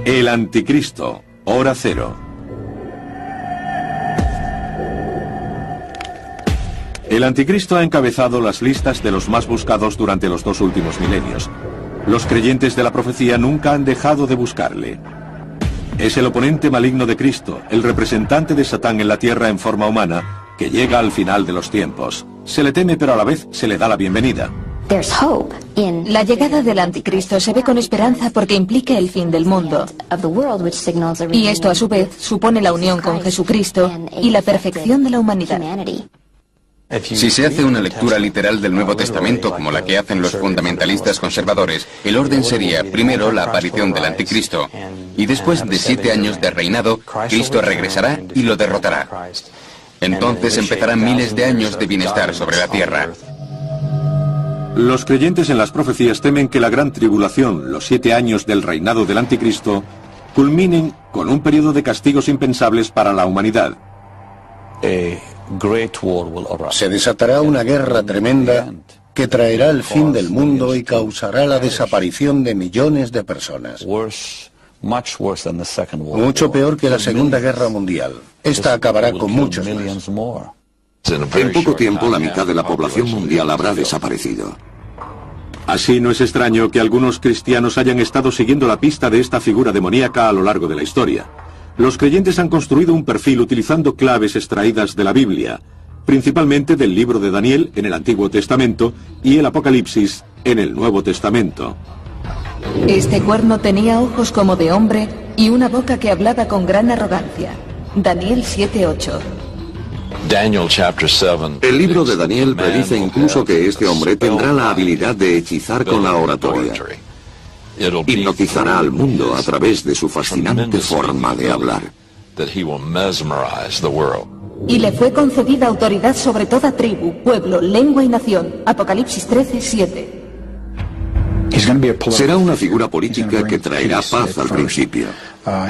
El Anticristo, hora cero. El anticristo ha encabezado las listas de los más buscados durante los 2 últimos milenios. Los creyentes de la profecía nunca han dejado de buscarle. Es el oponente maligno de Cristo, el representante de Satán en la tierra en forma humana, que llega al final de los tiempos. Se le teme, pero a la vez se le da la bienvenida. La llegada del anticristo se ve con esperanza porque implica el fin del mundo. Y esto a su vez supone la unión con Jesucristo y la perfección de la humanidad. Si se hace una lectura literal del Nuevo Testamento como la que hacen los fundamentalistas conservadores, el orden sería primero la aparición del anticristo y después de 7 años de reinado, Cristo regresará y lo derrotará. Entonces empezarán miles de años de bienestar sobre la tierra. Los creyentes en las profecías temen que la gran tribulación, los 7 años del reinado del anticristo, culminen con un periodo de castigos impensables para la humanidad. Se desatará una guerra tremenda que traerá el fin del mundo y causará la desaparición de millones de personas. Mucho peor que la Segunda Guerra Mundial. Esta acabará con muchos más. En poco tiempo, la mitad de la población mundial habrá desaparecido. Así no es extraño que algunos cristianos hayan estado siguiendo la pista de esta figura demoníaca a lo largo de la historia. Los creyentes han construido un perfil utilizando claves extraídas de la Biblia, principalmente del libro de Daniel en el Antiguo Testamento y el Apocalipsis en el Nuevo Testamento. Este cuerno tenía ojos como de hombre y una boca que hablaba con gran arrogancia. Daniel 7:8. El libro de Daniel predice incluso que este hombre tendrá la habilidad de hechizar con la oratoria. Hipnotizará al mundo a través de su fascinante forma de hablar. Y le fue concedida autoridad sobre toda tribu, pueblo, lengua y nación. Apocalipsis 13:7. Será una figura política que traerá paz al principio.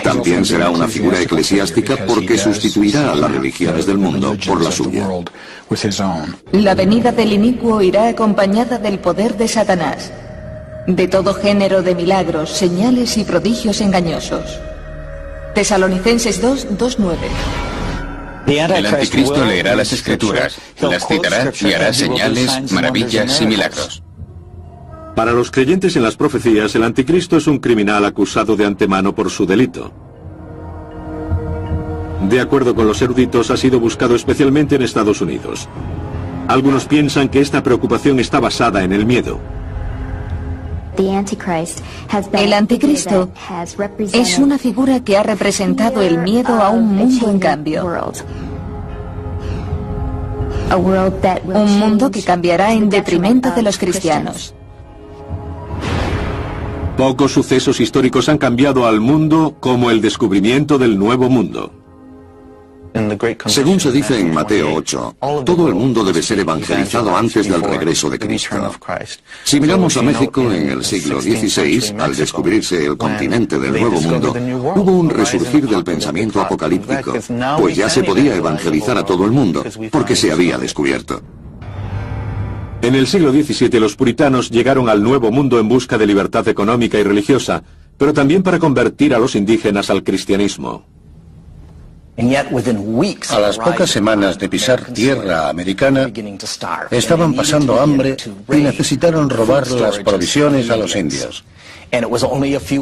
También será una figura eclesiástica porque sustituirá a las religiones del mundo por la suya. La venida del inicuo irá acompañada del poder de Satanás, de todo género de milagros, señales y prodigios engañosos. Tesalonicenses 2:9. El anticristo leerá las escrituras, las citará y hará señales, maravillas y milagros. Para los creyentes en las profecías, el anticristo es un criminal acusado de antemano por su delito. De acuerdo con los eruditos, ha sido buscado especialmente en Estados Unidos. Algunos piensan que esta preocupación está basada en el miedo. El anticristo es una figura que ha representado el miedo a un mundo en cambio. Un mundo que cambiará en detrimento de los cristianos. Pocos sucesos históricos han cambiado al mundo como el descubrimiento del Nuevo Mundo. Según se dice en Mateo 8, todo el mundo debe ser evangelizado antes del regreso de Cristo. Si miramos a México en el siglo XVI, al descubrirse el continente del Nuevo Mundo, hubo un resurgir del pensamiento apocalíptico, pues ya se podía evangelizar a todo el mundo, porque se había descubierto. En el siglo XVII los puritanos llegaron al Nuevo Mundo en busca de libertad económica y religiosa, pero también para convertir a los indígenas al cristianismo. A las pocas semanas de pisar tierra americana, estaban pasando hambre y necesitaron robar las provisiones a los indios.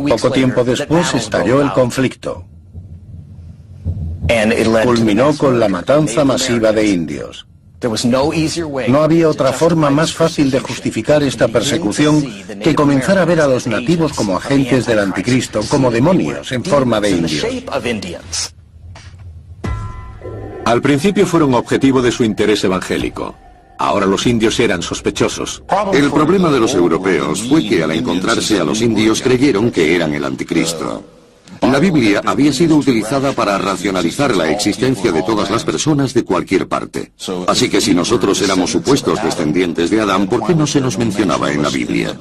Poco tiempo después estalló el conflicto. Culminó con la matanza masiva de indios. No había otra forma más fácil de justificar esta persecución que comenzar a ver a los nativos como agentes del anticristo, como demonios en forma de indios. Al principio fueron objetivo de su interés evangélico. Ahora los indios eran sospechosos. El problema de los europeos fue que al encontrarse a los indios creyeron que eran el anticristo. La Biblia había sido utilizada para racionalizar la existencia de todas las personas de cualquier parte. Así que si nosotros éramos supuestos descendientes de Adán, ¿por qué no se nos mencionaba en la Biblia?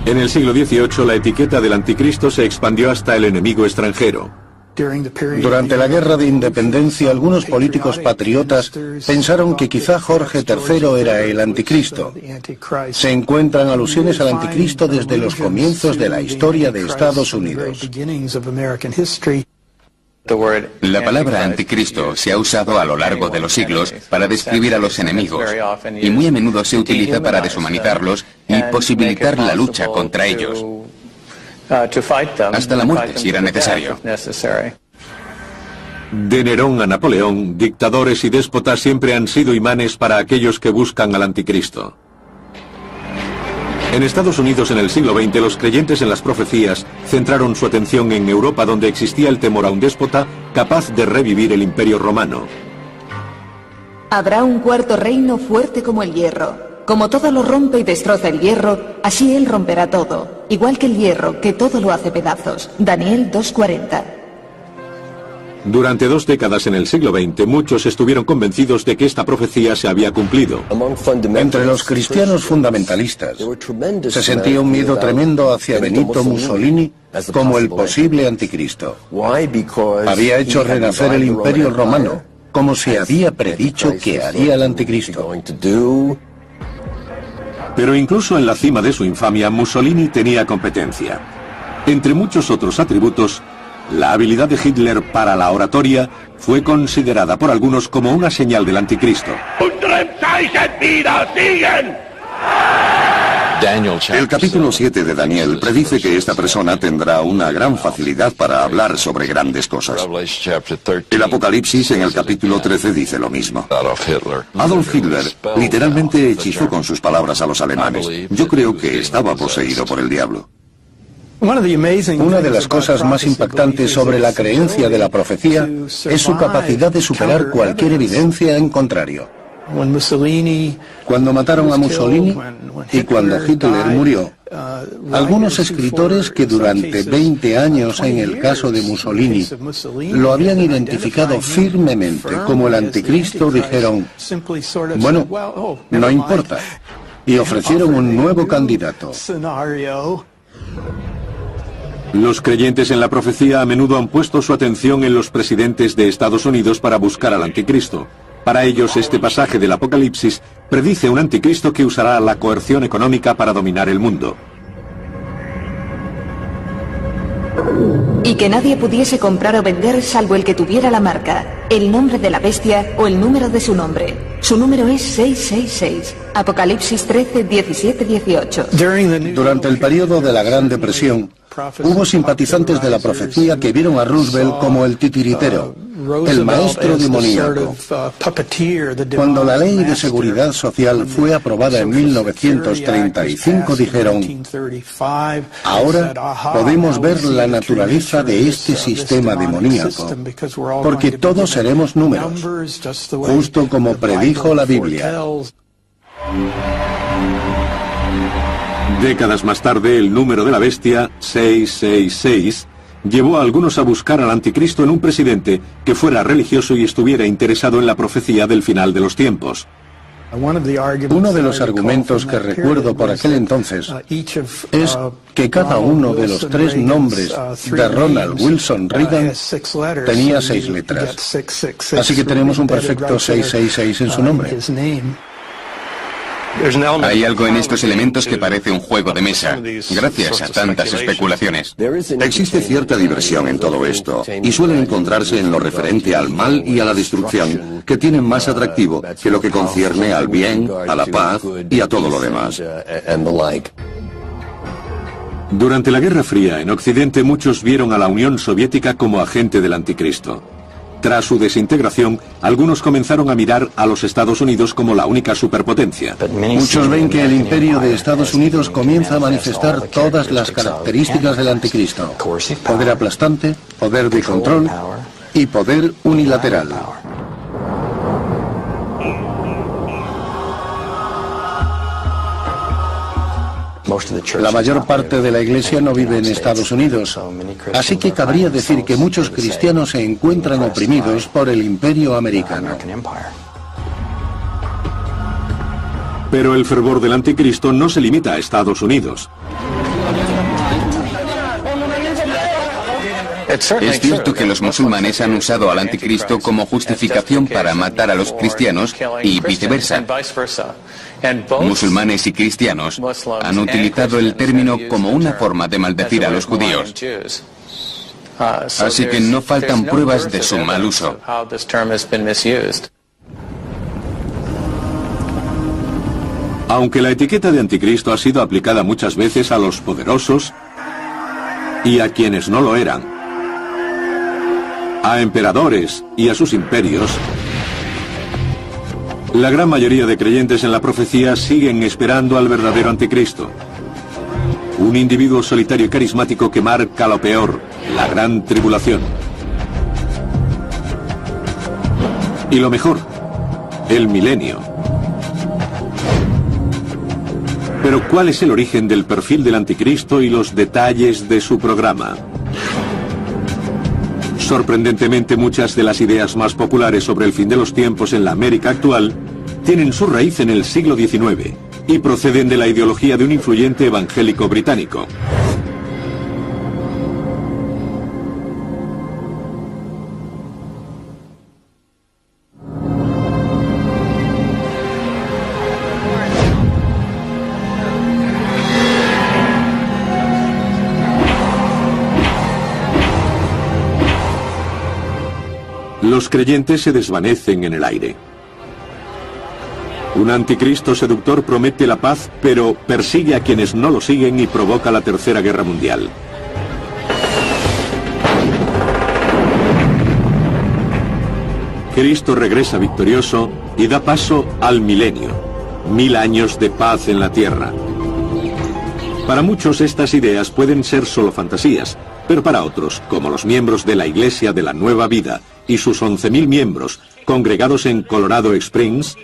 En el siglo XVIII la etiqueta del anticristo se expandió hasta el enemigo extranjero. Durante la Guerra de Independencia, algunos políticos patriotas pensaron que quizá Jorge III era el anticristo. Se encuentran alusiones al anticristo desde los comienzos de la historia de Estados Unidos. La palabra anticristo se ha usado a lo largo de los siglos para describir a los enemigos, y muy a menudo se utiliza para deshumanizarlos y posibilitar la lucha contra ellos, hasta la muerte si era necesario. De Nerón a Napoleón, dictadores y déspotas siempre han sido imanes para aquellos que buscan al anticristo. En Estados Unidos en el siglo XX los creyentes en las profecías centraron su atención en Europa, donde existía el temor a un déspota capaz de revivir el Imperio Romano. Habrá un cuarto reino fuerte como el hierro. Como todo lo rompe y destroza el hierro, así él romperá todo, igual que el hierro, que todo lo hace pedazos. Daniel 2:40. Durante 2 décadas en el siglo XX, muchos estuvieron convencidos de que esta profecía se había cumplido. Entre los cristianos fundamentalistas se sentía un miedo tremendo hacia Benito Mussolini como el posible anticristo. Había hecho renacer el Imperio Romano, como se había predicho que haría el anticristo. Pero incluso en la cima de su infamia, Mussolini tenía competencia. Entre muchos otros atributos, la habilidad de Hitler para la oratoria fue considerada por algunos como una señal del anticristo. El capítulo 7 de Daniel predice que esta persona tendrá una gran facilidad para hablar sobre grandes cosas. El Apocalipsis en el capítulo 13 dice lo mismo. Adolf Hitler literalmente hechizó con sus palabras a los alemanes. Yo creo que estaba poseído por el diablo. Una de las cosas más impactantes sobre la creencia de la profecía es su capacidad de superar cualquier evidencia en contrario. Cuando mataron a Mussolini y cuando Hitler murió, algunos escritores que durante 20 años en el caso de Mussolini lo habían identificado firmemente como el anticristo dijeron, bueno, no importa, y ofrecieron un nuevo candidato. Los creyentes en la profecía a menudo han puesto su atención en los presidentes de Estados Unidos para buscar al anticristo. Para ellos, este pasaje del Apocalipsis predice un anticristo que usará la coerción económica para dominar el mundo. Y que nadie pudiese comprar o vender salvo el que tuviera la marca, el nombre de la bestia o el número de su nombre. Su número es 666. Apocalipsis 13, 17, 18. Durante el periodo de la Gran Depresión, hubo simpatizantes de la profecía que vieron a Roosevelt como el titiritero, el maestro demoníaco. Cuando la Ley de Seguridad Social fue aprobada en 1935, dijeron, ahora podemos ver la naturaleza de este sistema demoníaco, porque todos seremos números, justo como predijo la Biblia. Décadas más tarde, el número de la bestia, 666, llevó a algunos a buscar al anticristo en un presidente que fuera religioso y estuviera interesado en la profecía del final de los tiempos. Uno de los argumentos que recuerdo por aquel entonces es que cada uno de los 3 nombres de Ronald Wilson Reagan tenía 6 letras. Así que tenemos un perfecto 666 en su nombre. Hay algo en estos elementos que parece un juego de mesa, gracias a tantas especulaciones. Existe cierta diversión en todo esto, y suele encontrarse en lo referente al mal y a la destrucción, que tienen más atractivo que lo que concierne al bien, a la paz y a todo lo demás. Durante la Guerra Fría, en Occidente muchos vieron a la Unión Soviética como agente del anticristo. Tras su desintegración, algunos comenzaron a mirar a los Estados Unidos como la única superpotencia. Muchos ven que el imperio de Estados Unidos comienza a manifestar todas las características del anticristo: poder aplastante, poder de control y poder unilateral. La mayor parte de la Iglesia no vive en Estados Unidos, así que cabría decir que muchos cristianos se encuentran oprimidos por el imperio americano. Pero el fervor del anticristo no se limita a Estados Unidos. Es cierto que los musulmanes han usado al anticristo como justificación para matar a los cristianos y viceversa. Musulmanes y cristianos han utilizado el término como una forma de maldecir a los judíos. Así que no faltan pruebas de su mal uso. Aunque la etiqueta de anticristo ha sido aplicada muchas veces a los poderosos y a quienes no lo eran, a emperadores y a sus imperios, la gran mayoría de creyentes en la profecía siguen esperando al verdadero anticristo. Un individuo solitario y carismático que marca lo peor, la gran tribulación. Y lo mejor, el milenio. Pero ¿cuál es el origen del perfil del anticristo y los detalles de su programa? Sorprendentemente, muchas de las ideas más populares sobre el fin de los tiempos en la América actual tienen su raíz en el siglo XIX y proceden de la ideología de un influyente evangélico británico. Los creyentes se desvanecen en el aire. Un anticristo seductor promete la paz, pero persigue a quienes no lo siguen y provoca la Tercera Guerra Mundial. Cristo regresa victorioso y da paso al milenio, 1000 años de paz en la tierra. Para muchos estas ideas pueden ser solo fantasías, pero para otros, como los miembros de la Iglesia de la Nueva Vida y sus 11.000 miembros congregados en Colorado Springs,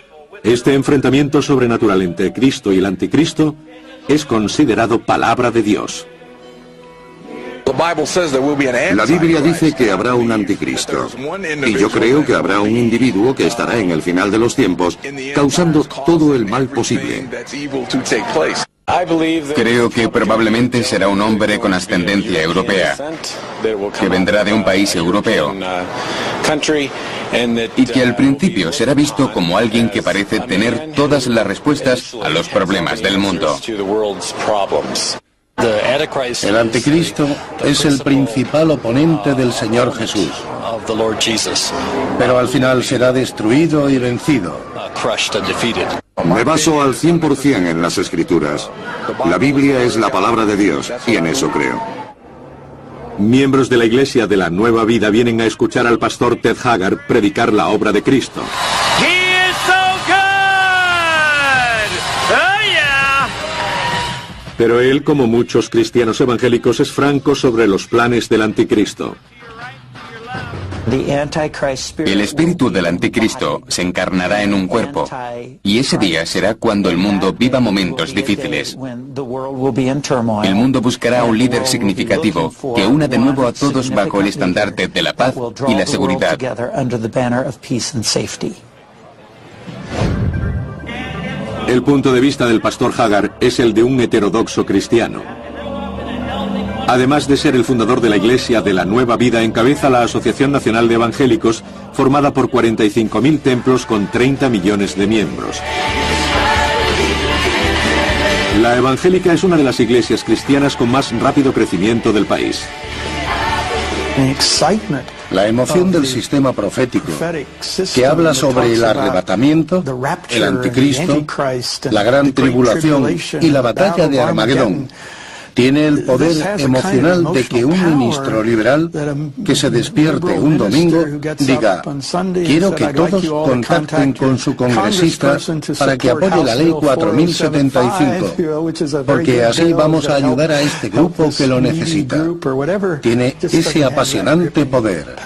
este enfrentamiento sobrenatural entre Cristo y el anticristo es considerado palabra de Dios. La Biblia dice que habrá un anticristo, y yo creo que habrá un individuo que estará en el final de los tiempos causando todo el mal posible. Creo que probablemente será un hombre con ascendencia europea, que vendrá de un país europeo, y que al principio será visto como alguien que parece tener todas las respuestas a los problemas del mundo. El anticristo es el principal oponente del Señor Jesús, pero al final será destruido y vencido. Me baso al 100% en las Escrituras. La Biblia es la palabra de Dios, y en eso creo. Miembros de la Iglesia de la Nueva Vida vienen a escuchar al pastor Ted Haggard predicar la obra de Cristo. Pero él, como muchos cristianos evangélicos, es franco sobre los planes del anticristo. El espíritu del anticristo se encarnará en un cuerpo, y ese día será cuando el mundo viva momentos difíciles. El mundo buscará un líder significativo que una de nuevo a todos bajo el estandarte de la paz y la seguridad. El punto de vista del pastor Haggard es el de un heterodoxo cristiano. Además de ser el fundador de la Iglesia de la Nueva Vida, encabeza la Asociación Nacional de Evangélicos, formada por 45.000 templos con 30 millones de miembros. La evangélica es una de las iglesias cristianas con más rápido crecimiento del país. La emoción del sistema profético, que habla sobre el arrebatamiento, el anticristo, la gran tribulación y la batalla de Armagedón, tiene el poder emocional de que un ministro liberal que se despierte un domingo diga: quiero que todos contacten con su congresista para que apoye la ley 4075, porque así vamos a ayudar a este grupo que lo necesita. Tiene ese apasionante poder.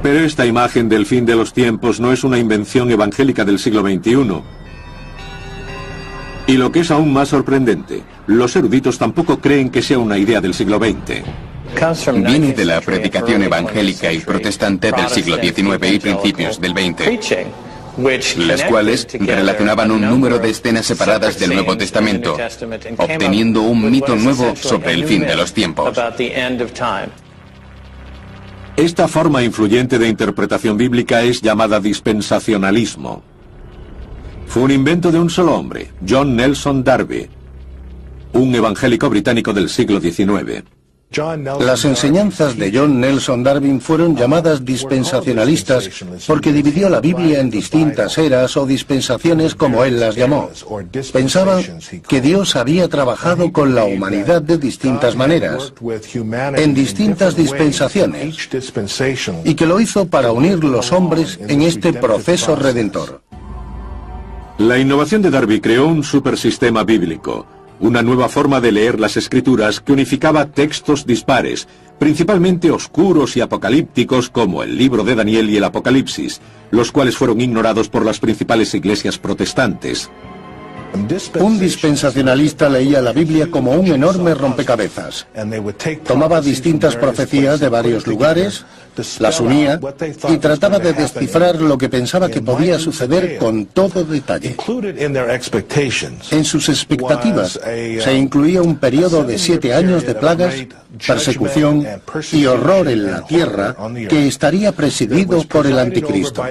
Pero esta imagen del fin de los tiempos no es una invención evangélica del siglo XXI. Y lo que es aún más sorprendente, los eruditos tampoco creen que sea una idea del siglo XX. Viene de la predicación evangélica y protestante del siglo XIX y principios del XX, las cuales relacionaban un número de escenas separadas del Nuevo Testamento, obteniendo un mito nuevo sobre el fin de los tiempos. Esta forma influyente de interpretación bíblica es llamada dispensacionalismo. Fue un invento de un solo hombre, John Nelson Darby, un evangélico británico del siglo XIX. Las enseñanzas de John Nelson Darby fueron llamadas dispensacionalistas porque dividió la Biblia en distintas eras o dispensaciones, como él las llamó. Pensaban que Dios había trabajado con la humanidad de distintas maneras, en distintas dispensaciones, y que lo hizo para unir los hombres en este proceso redentor. La innovación de Darby creó un supersistema bíblico, una nueva forma de leer las escrituras que unificaba textos dispares, principalmente oscuros y apocalípticos como el libro de Daniel y el Apocalipsis, los cuales fueron ignorados por las principales iglesias protestantes. Un dispensacionalista leía la Biblia como un enorme rompecabezas. Tomaba distintas profecías de varios lugares, las unía y trataba de descifrar lo que pensaba que podía suceder con todo detalle. En sus expectativas se incluía un periodo de 7 años de plagas, persecución y horror en la tierra que estaría presidido por el anticristo.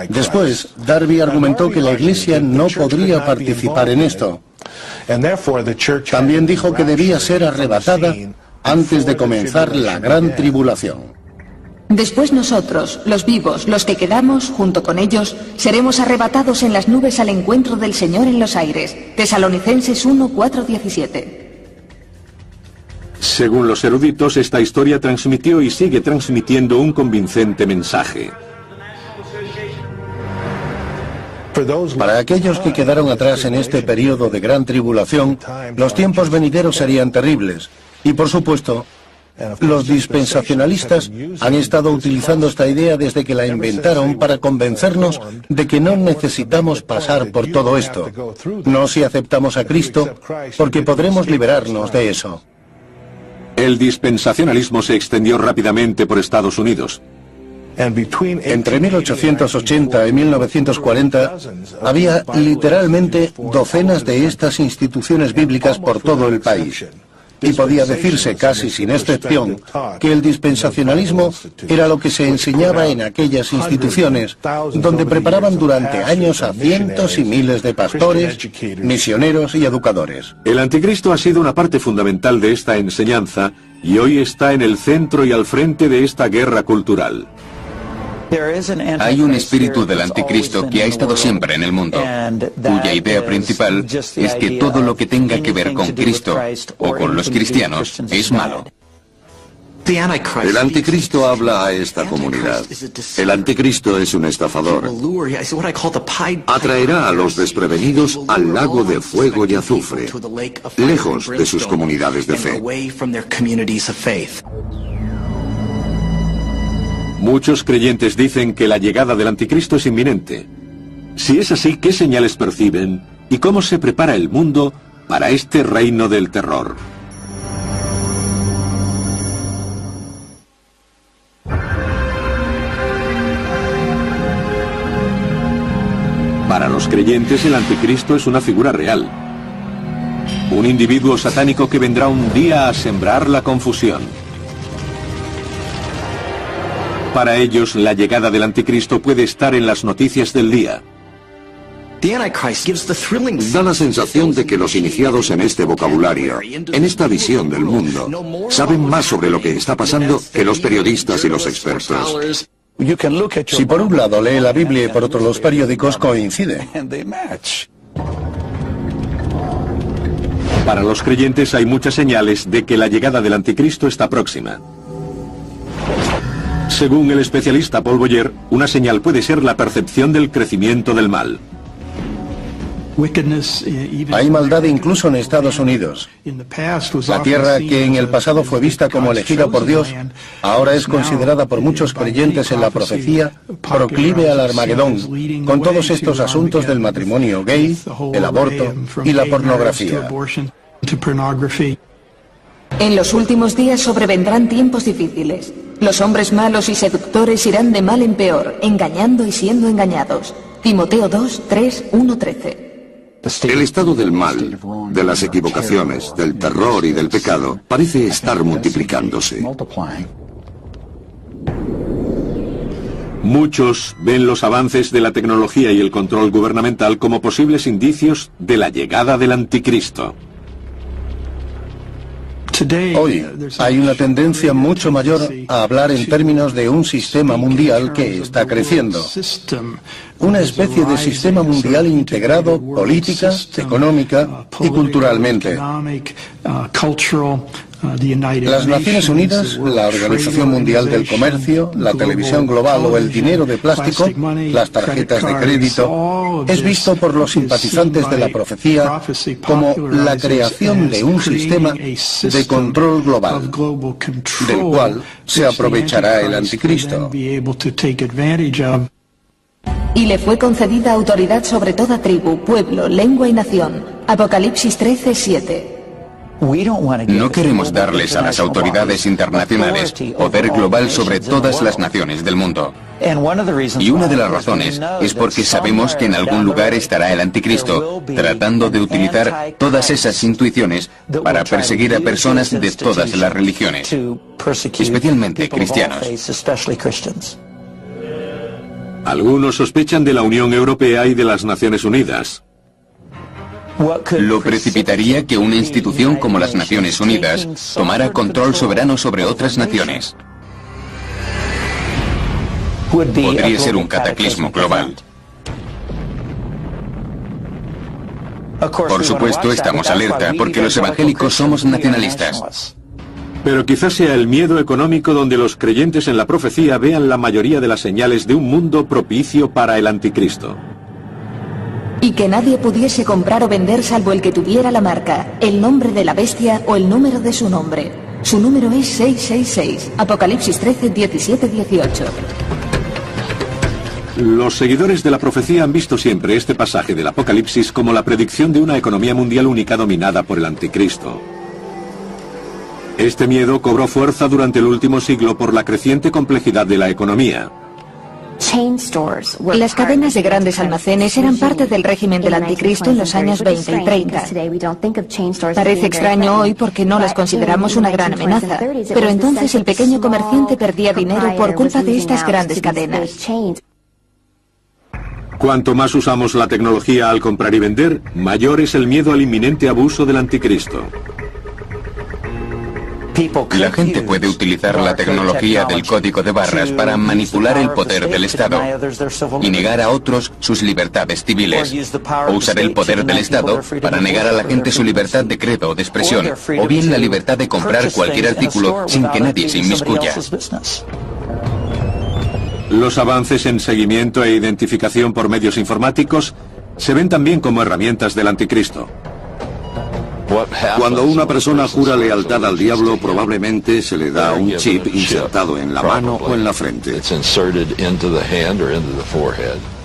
Después, Darby argumentó que la Iglesia no podría participar en esto. También dijo que debía ser arrebatada antes de comenzar la gran tribulación. Después nosotros, los vivos, los que quedamos, junto con ellos, seremos arrebatados en las nubes al encuentro del Señor en los aires. Tesalonicenses 1:4-17. Según los eruditos, esta historia transmitió y sigue transmitiendo un convincente mensaje. Para aquellos que quedaron atrás en este periodo de gran tribulación, los tiempos venideros serían terribles. Y por supuesto, los dispensacionalistas han estado utilizando esta idea desde que la inventaron para convencernos de que no necesitamos pasar por todo esto. No si aceptamos a Cristo, porque podremos liberarnos de eso. El dispensacionalismo se extendió rápidamente por Estados Unidos. Entre 1880 y 1940 había literalmente docenas de estas instituciones bíblicas por todo el país. Y podía decirse casi sin excepción que el dispensacionalismo era lo que se enseñaba en aquellas instituciones, donde preparaban durante años a cientos y miles de pastores, misioneros y educadores. El anticristo ha sido una parte fundamental de esta enseñanza y hoy está en el centro y al frente de esta guerra cultural. Hay un espíritu del anticristo que ha estado siempre en el mundo, cuya idea principal es que todo lo que tenga que ver con Cristo o con los cristianos es malo. El anticristo habla a esta comunidad. El anticristo es un estafador. Atraerá a los desprevenidos al lago de fuego y azufre, lejos de sus comunidades de fe. Muchos creyentes dicen que la llegada del anticristo es inminente. Si es así, ¿qué señales perciben y cómo se prepara el mundo para este reino del terror? Para los creyentes, el anticristo es una figura real. Un individuo satánico que vendrá un día a sembrar la confusión. Para ellos, la llegada del anticristo puede estar en las noticias del día. Da la sensación de que los iniciados en este vocabulario, en esta visión del mundo, saben más sobre lo que está pasando que los periodistas y los expertos. Si por un lado lee la Biblia y por otro los periódicos, coincide. Para los creyentes hay muchas señales de que la llegada del anticristo está próxima. Según el especialista Paul Boyer, una señal puede ser la percepción del crecimiento del mal. Hay maldad incluso en Estados Unidos. La tierra que en el pasado fue vista como elegida por Dios, ahora es considerada por muchos creyentes en la profecía proclive al Armagedón, con todos estos asuntos del matrimonio gay, el aborto y la pornografía. En los últimos días sobrevendrán tiempos difíciles. Los hombres malos y seductores irán de mal en peor, engañando y siendo engañados. Timoteo 2, 3, 1, 13. El estado del mal, de las equivocaciones, del terror y del pecado parece estar multiplicándose. Muchos ven los avances de la tecnología y el control gubernamental como posibles indicios de la llegada del anticristo. Hoy hay una tendencia mucho mayor a hablar en términos de un sistema mundial que está creciendo. Una especie de sistema mundial integrado política, económica y culturalmente. Las Naciones Unidas, la Organización Mundial del Comercio, la televisión global o el dinero de plástico, las tarjetas de crédito, es visto por los simpatizantes de la profecía como la creación de un sistema de control global, del cual se aprovechará el anticristo. Y le fue concedida autoridad sobre toda tribu, pueblo, lengua y nación. Apocalipsis 13:7. No queremos darles a las autoridades internacionales poder global sobre todas las naciones del mundo. Y una de las razones es porque sabemos que en algún lugar estará el anticristo tratando de utilizar todas esas intuiciones para perseguir a personas de todas las religiones, especialmente cristianos. Algunos sospechan de la Unión Europea y de las Naciones Unidas. Lo precipitaría que una institución como las Naciones Unidas tomara control soberano sobre otras naciones. Podría ser un cataclismo global. Por supuesto, estamos alerta porque los evangélicos somos nacionalistas. Pero quizás sea el miedo económico donde los creyentes en la profecía vean la mayoría de las señales de un mundo propicio para el anticristo. Y que nadie pudiese comprar o vender salvo el que tuviera la marca, el nombre de la bestia o el número de su nombre. Su número es 666. Apocalipsis 13:17-18. Los seguidores de la profecía han visto siempre este pasaje del Apocalipsis como la predicción de una economía mundial única dominada por el anticristo. Este miedo cobró fuerza durante el último siglo por la creciente complejidad de la economía. Las cadenas de grandes almacenes eran parte del régimen del anticristo en los años 20 y 30. Parece extraño hoy porque no las consideramos una gran amenaza, pero entonces el pequeño comerciante perdía dinero por culpa de estas grandes cadenas. Cuanto más usamos la tecnología al comprar y vender, mayor es el miedo al inminente abuso del anticristo. La gente puede utilizar la tecnología del código de barras para manipular el poder del Estado y negar a otros sus libertades civiles, o usar el poder del Estado para negar a la gente su libertad de credo o de expresión, o bien la libertad de comprar cualquier artículo sin que nadie se inmiscuya. Los avances en seguimiento e identificación por medios informáticos se ven también como herramientas del anticristo. Cuando una persona jura lealtad al diablo, probablemente se le da un chip insertado en la mano o en la frente.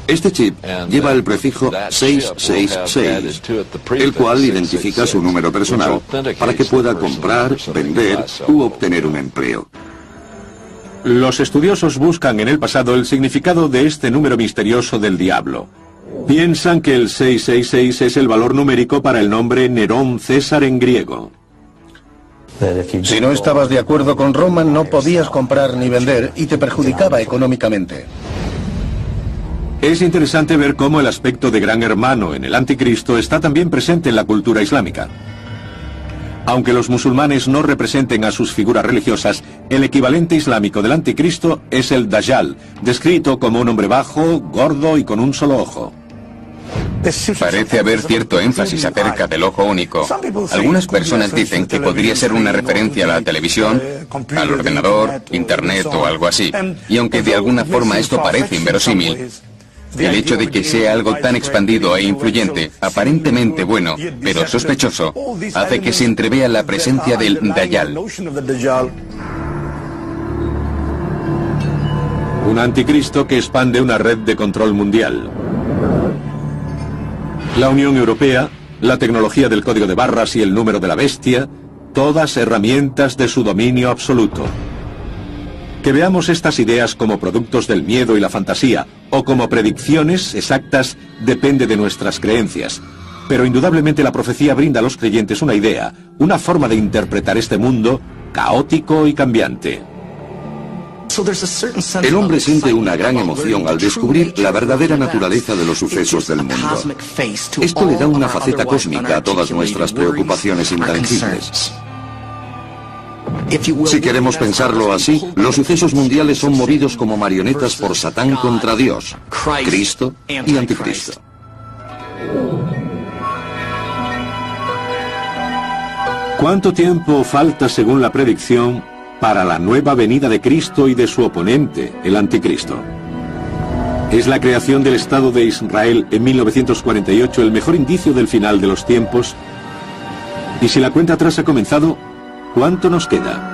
Este chip lleva el prefijo 666, el cual identifica su número personal para que pueda comprar, vender u obtener un empleo. Los estudiosos buscan en el pasado el significado de este número misterioso del diablo. Piensan que el 666 es el valor numérico para el nombre Nerón César en griego. Si no estabas de acuerdo con Roma, no podías comprar ni vender y te perjudicaba económicamente. Es interesante ver cómo el aspecto de gran hermano en el anticristo está también presente en la cultura islámica. Aunque los musulmanes no representen a sus figuras religiosas, el equivalente islámico del anticristo es el Dajjal, descrito como un hombre bajo, gordo y con un solo ojo. Parece haber cierto énfasis acerca del ojo único. Algunas personas dicen que podría ser una referencia a la televisión, al ordenador, internet o algo así. Y aunque de alguna forma esto parece inverosímil, el hecho de que sea algo tan expandido e influyente, aparentemente bueno, pero sospechoso, hace que se entrevea la presencia del Dajjal. Un anticristo que expande una red de control mundial. La Unión Europea, la tecnología del código de barras y el número de la bestia, todas herramientas de su dominio absoluto. Que veamos estas ideas como productos del miedo y la fantasía, o como predicciones exactas, depende de nuestras creencias. Pero indudablemente la profecía brinda a los creyentes una idea, una forma de interpretar este mundo caótico y cambiante. El hombre siente una gran emoción al descubrir la verdadera naturaleza de los sucesos del mundo. Esto le da una faceta cósmica a todas nuestras preocupaciones intangibles. Si queremos pensarlo así, los sucesos mundiales son movidos como marionetas por Satán contra Dios, Cristo y Anticristo. ¿Cuánto tiempo falta, según la predicción, para la nueva venida de Cristo y de su oponente, el Anticristo? ¿Es la creación del Estado de Israel en 1948 el mejor indicio del final de los tiempos? Y si la cuenta atrás ha comenzado, ¿cuánto nos queda?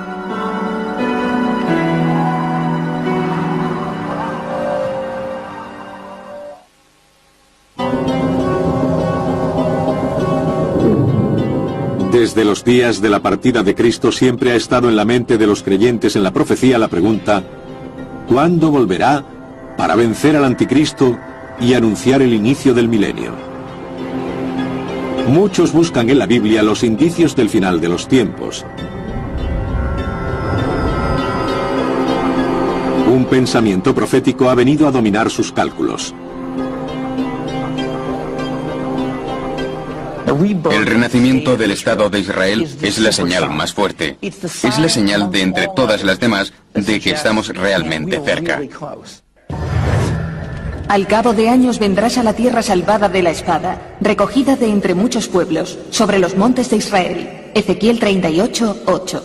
Desde los días de la partida de Cristo siempre ha estado en la mente de los creyentes en la profecía la pregunta: ¿cuándo volverá para vencer al Anticristo y anunciar el inicio del milenio? Muchos buscan en la Biblia los indicios del final de los tiempos. Un pensamiento profético ha venido a dominar sus cálculos. El renacimiento del Estado de Israel es la señal más fuerte. Es la señal de entre todas las demás de que estamos realmente cerca. Al cabo de años vendrás a la tierra salvada de la espada, recogida de entre muchos pueblos, sobre los montes de Israel. Ezequiel 38:8.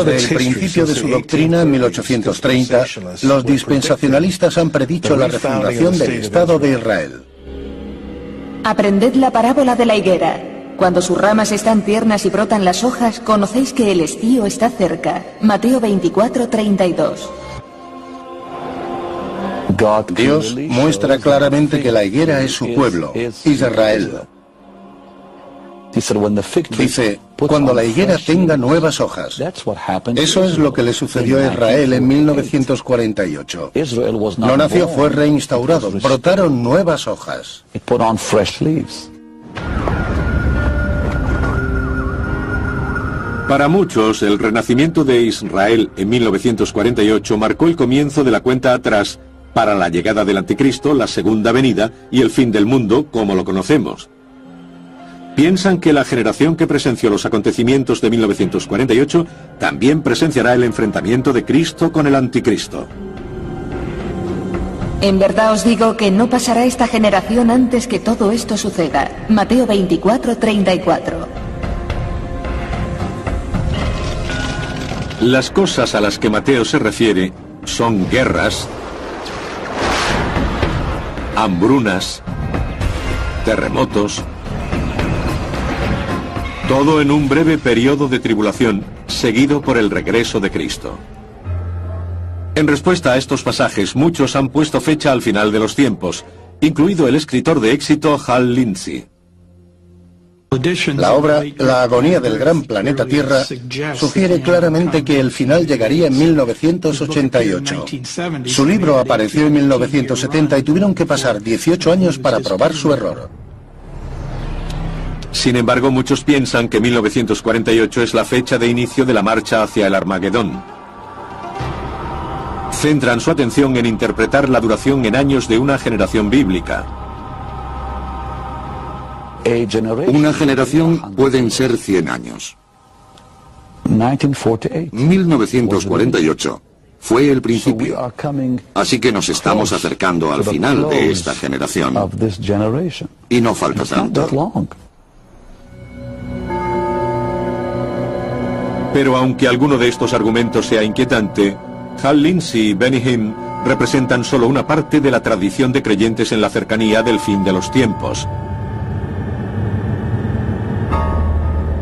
Desde el principio de su doctrina, en 1830, los dispensacionalistas han predicho la refundación del Estado de Israel. Aprended la parábola de la higuera. Cuando sus ramas están tiernas y brotan las hojas, conocéis que el estío está cerca. Mateo 24:32. Dios muestra claramente que la higuera es su pueblo, Israel. Dice, cuando la higuera tenga nuevas hojas. Eso es lo que le sucedió a Israel en 1948. No nació, fue reinstaurado. Brotaron nuevas hojas. Para muchos, el renacimiento de Israel en 1948 marcó el comienzo de la cuenta atrás para la llegada del Anticristo, la segunda venida y el fin del mundo como lo conocemos. Piensan que la generación que presenció los acontecimientos de 1948 también presenciará el enfrentamiento de Cristo con el Anticristo. En verdad os digo que no pasará esta generación antes que todo esto suceda. Mateo 24:34. Las cosas a las que Mateo se refiere son guerras, hambrunas, terremotos, todo en un breve periodo de tribulación, seguido por el regreso de Cristo. En respuesta a estos pasajes, muchos han puesto fecha al final de los tiempos, incluido el escritor de éxito Hal Lindsey. La obra La agonía del gran planeta Tierra sugiere claramente que el final llegaría en 1988. Su libro apareció en 1970 y tuvieron que pasar 18 años para probar su error. Sin embargo, muchos piensan que 1948 es la fecha de inicio de la marcha hacia el Armagedón. Centran su atención en interpretar la duración en años de una generación bíblica. Una generación pueden ser 100 años. 1948 fue el principio. Así que nos estamos acercando al final de esta generación. Y no falta tanto. Pero aunque alguno de estos argumentos sea inquietante, Hal Lindsey y Benny Hinn representan solo una parte de la tradición de creyentes en la cercanía del fin de los tiempos.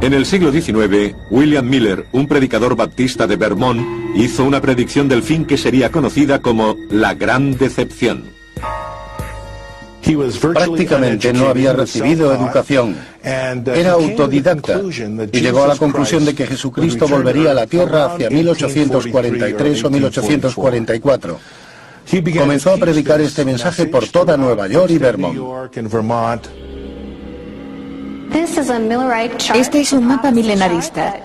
En el siglo XIX, William Miller, un predicador baptista de Vermont, hizo una predicción del fin que sería conocida como la Gran Decepción. Prácticamente no había recibido educación. Era autodidacta y llegó a la conclusión de que Jesucristo volvería a la tierra hacia 1843 o 1844. Comenzó a predicar este mensaje por toda Nueva York y Vermont. Este es un mapa milenarista.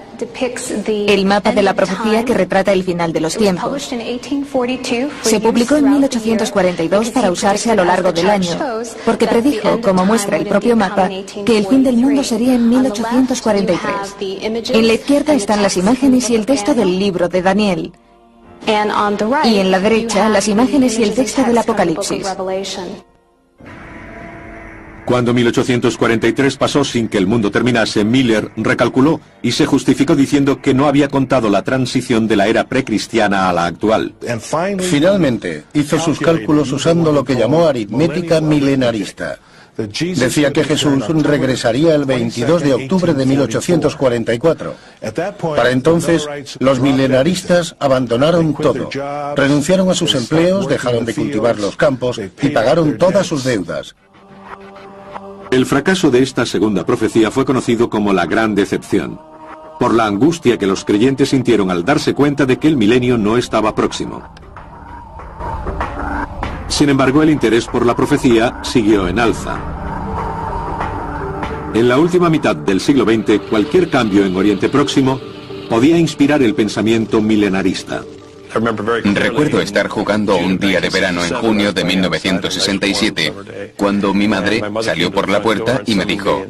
el mapa de la profecía que retrata el final de los tiempos. Se publicó en 1842 para usarse a lo largo del año, porque predijo, como muestra el propio mapa, que el fin del mundo sería en 1843. En la izquierda están las imágenes y el texto del libro de Daniel, y en la derecha las imágenes y el texto del Apocalipsis. Cuando 1843 pasó sin que el mundo terminase, Miller recalculó y se justificó diciendo que no había contado la transición de la era precristiana a la actual. Finalmente, hizo sus cálculos usando lo que llamó aritmética milenarista. Decía que Jesús regresaría el 22 de octubre de 1844. Para entonces, los milenaristas abandonaron todo. Renunciaron a sus empleos, dejaron de cultivar los campos y pagaron todas sus deudas. El fracaso de esta segunda profecía fue conocido como la Gran Decepción, por la angustia que los creyentes sintieron al darse cuenta de que el milenio no estaba próximo. Sin embargo, el interés por la profecía siguió en alza. En la última mitad del siglo XX, cualquier cambio en Oriente Próximo podía inspirar el pensamiento milenarista. Recuerdo estar jugando un día de verano en junio de 1967, cuando mi madre salió por la puerta y me dijo: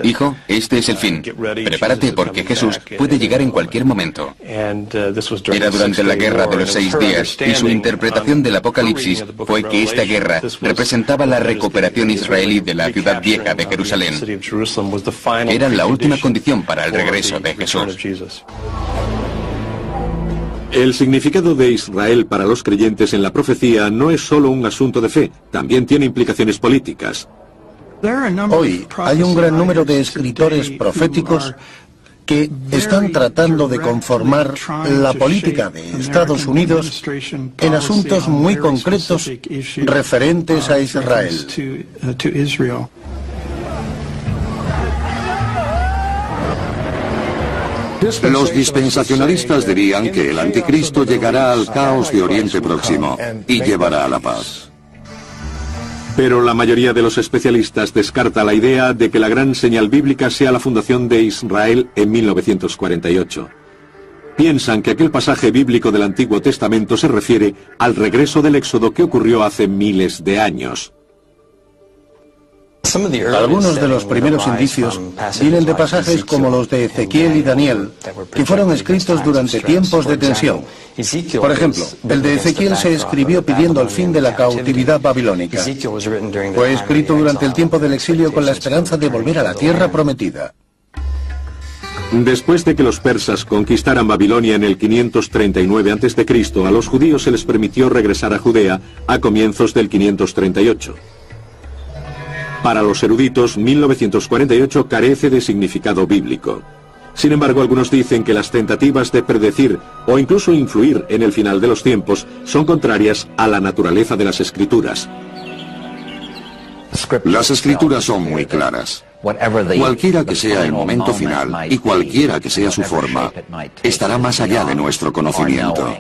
hijo, este es el fin. Prepárate porque Jesús puede llegar en cualquier momento. Era durante la Guerra de los 6 días y su interpretación del Apocalipsis fue que esta guerra representaba la recuperación israelí de la ciudad vieja de Jerusalén. Era la última condición para el regreso de Jesús. El significado de Israel para los creyentes en la profecía no es solo un asunto de fe, también tiene implicaciones políticas. Hoy hay un gran número de escritores proféticos que están tratando de conformar la política de Estados Unidos en asuntos muy concretos referentes a Israel. Los dispensacionalistas dirían que el anticristo llegará al caos de Oriente Próximo y llevará a la paz. Pero la mayoría de los especialistas descarta la idea de que la gran señal bíblica sea la fundación de Israel en 1948. Piensan que aquel pasaje bíblico del Antiguo Testamento se refiere al regreso del Éxodo que ocurrió hace miles de años. Algunos de los primeros indicios vienen de pasajes como los de Ezequiel y Daniel, que fueron escritos durante tiempos de tensión. Por ejemplo, el de Ezequiel se escribió pidiendo el fin de la cautividad babilónica. Fue escrito durante el tiempo del exilio con la esperanza de volver a la tierra prometida. Después de que los persas conquistaran Babilonia en el 539 a.C., a los judíos se les permitió regresar a Judea a comienzos del 538. Para los eruditos, 1948 carece de significado bíblico. Sin embargo, algunos dicen que las tentativas de predecir o incluso influir en el final de los tiempos son contrarias a la naturaleza de las Escrituras. Las Escrituras son muy claras. Cualquiera que sea el momento final y cualquiera que sea su forma, estará más allá de nuestro conocimiento.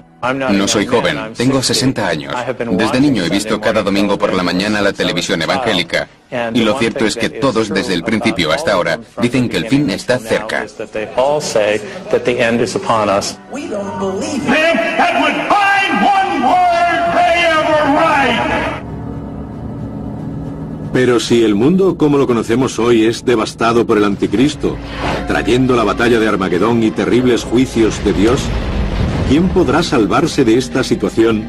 No soy joven, tengo 60 años. Desde niño he visto cada domingo por la mañana la televisión evangélica. Y lo cierto es que todos, desde el principio hasta ahora, dicen que el fin está cerca. Pero si el mundo como lo conocemos hoy es devastado por el anticristo, trayendo la batalla de Armagedón y terribles juicios de Dios, ¿quién podrá salvarse de esta situación?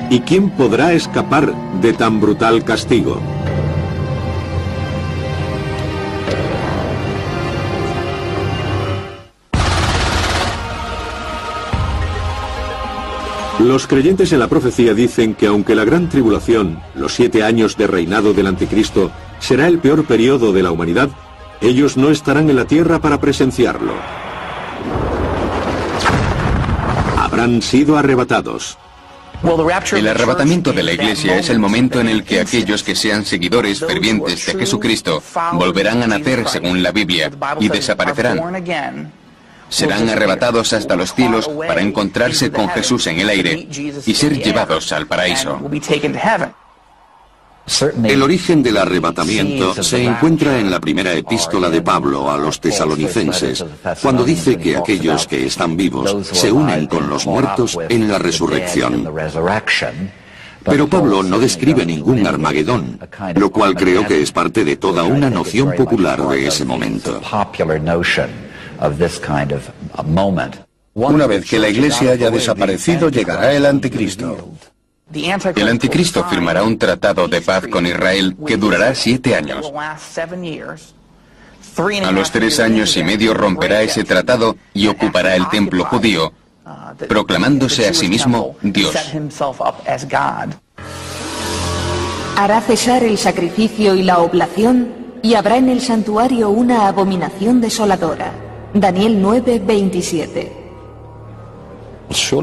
¿Y quién podrá escapar de tan brutal castigo? Los creyentes en la profecía dicen que aunque la gran tribulación, los 7 años de reinado del anticristo, será el peor periodo de la humanidad, ellos no estarán en la tierra para presenciarlo. Habrán sido arrebatados. El arrebatamiento de la Iglesia es el momento en el que aquellos que sean seguidores fervientes de Jesucristo volverán a nacer según la Biblia y desaparecerán. Serán arrebatados hasta los cielos para encontrarse con Jesús en el aire y ser llevados al paraíso. El origen del arrebatamiento se encuentra en la primera epístola de Pablo a los tesalonicenses, cuando dice que aquellos que están vivos se unen con los muertos en la resurrección. Pero Pablo no describe ningún Armagedón, lo cual creo que es parte de toda una noción popular de ese momento. Una vez que la Iglesia haya desaparecido, llegará el Anticristo. El Anticristo firmará un tratado de paz con Israel que durará 7 años. A los 3 años y medio romperá ese tratado y ocupará el templo judío, proclamándose a sí mismo Dios. Hará cesar el sacrificio y la oblación, y habrá en el santuario una abominación desoladora. Daniel 9:27.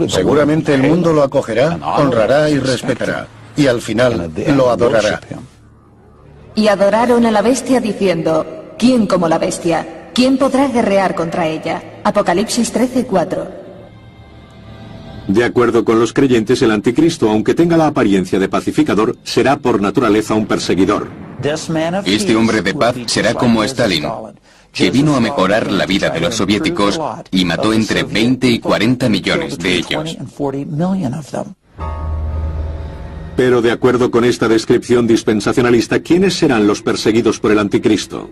Seguramente el mundo lo acogerá, honrará y respetará, y al final lo adorará. Y adoraron a la bestia diciendo: ¿quién como la bestia? ¿Quién podrá guerrear contra ella? Apocalipsis 13:4. De acuerdo con los creyentes, el anticristo, aunque tenga la apariencia de pacificador, será por naturaleza un perseguidor. Este hombre de paz será como Stalin, que vino a mejorar la vida de los soviéticos y mató entre 20 y 40 millones de ellos. Pero de acuerdo con esta descripción dispensacionalista, ¿quiénes serán los perseguidos por el anticristo?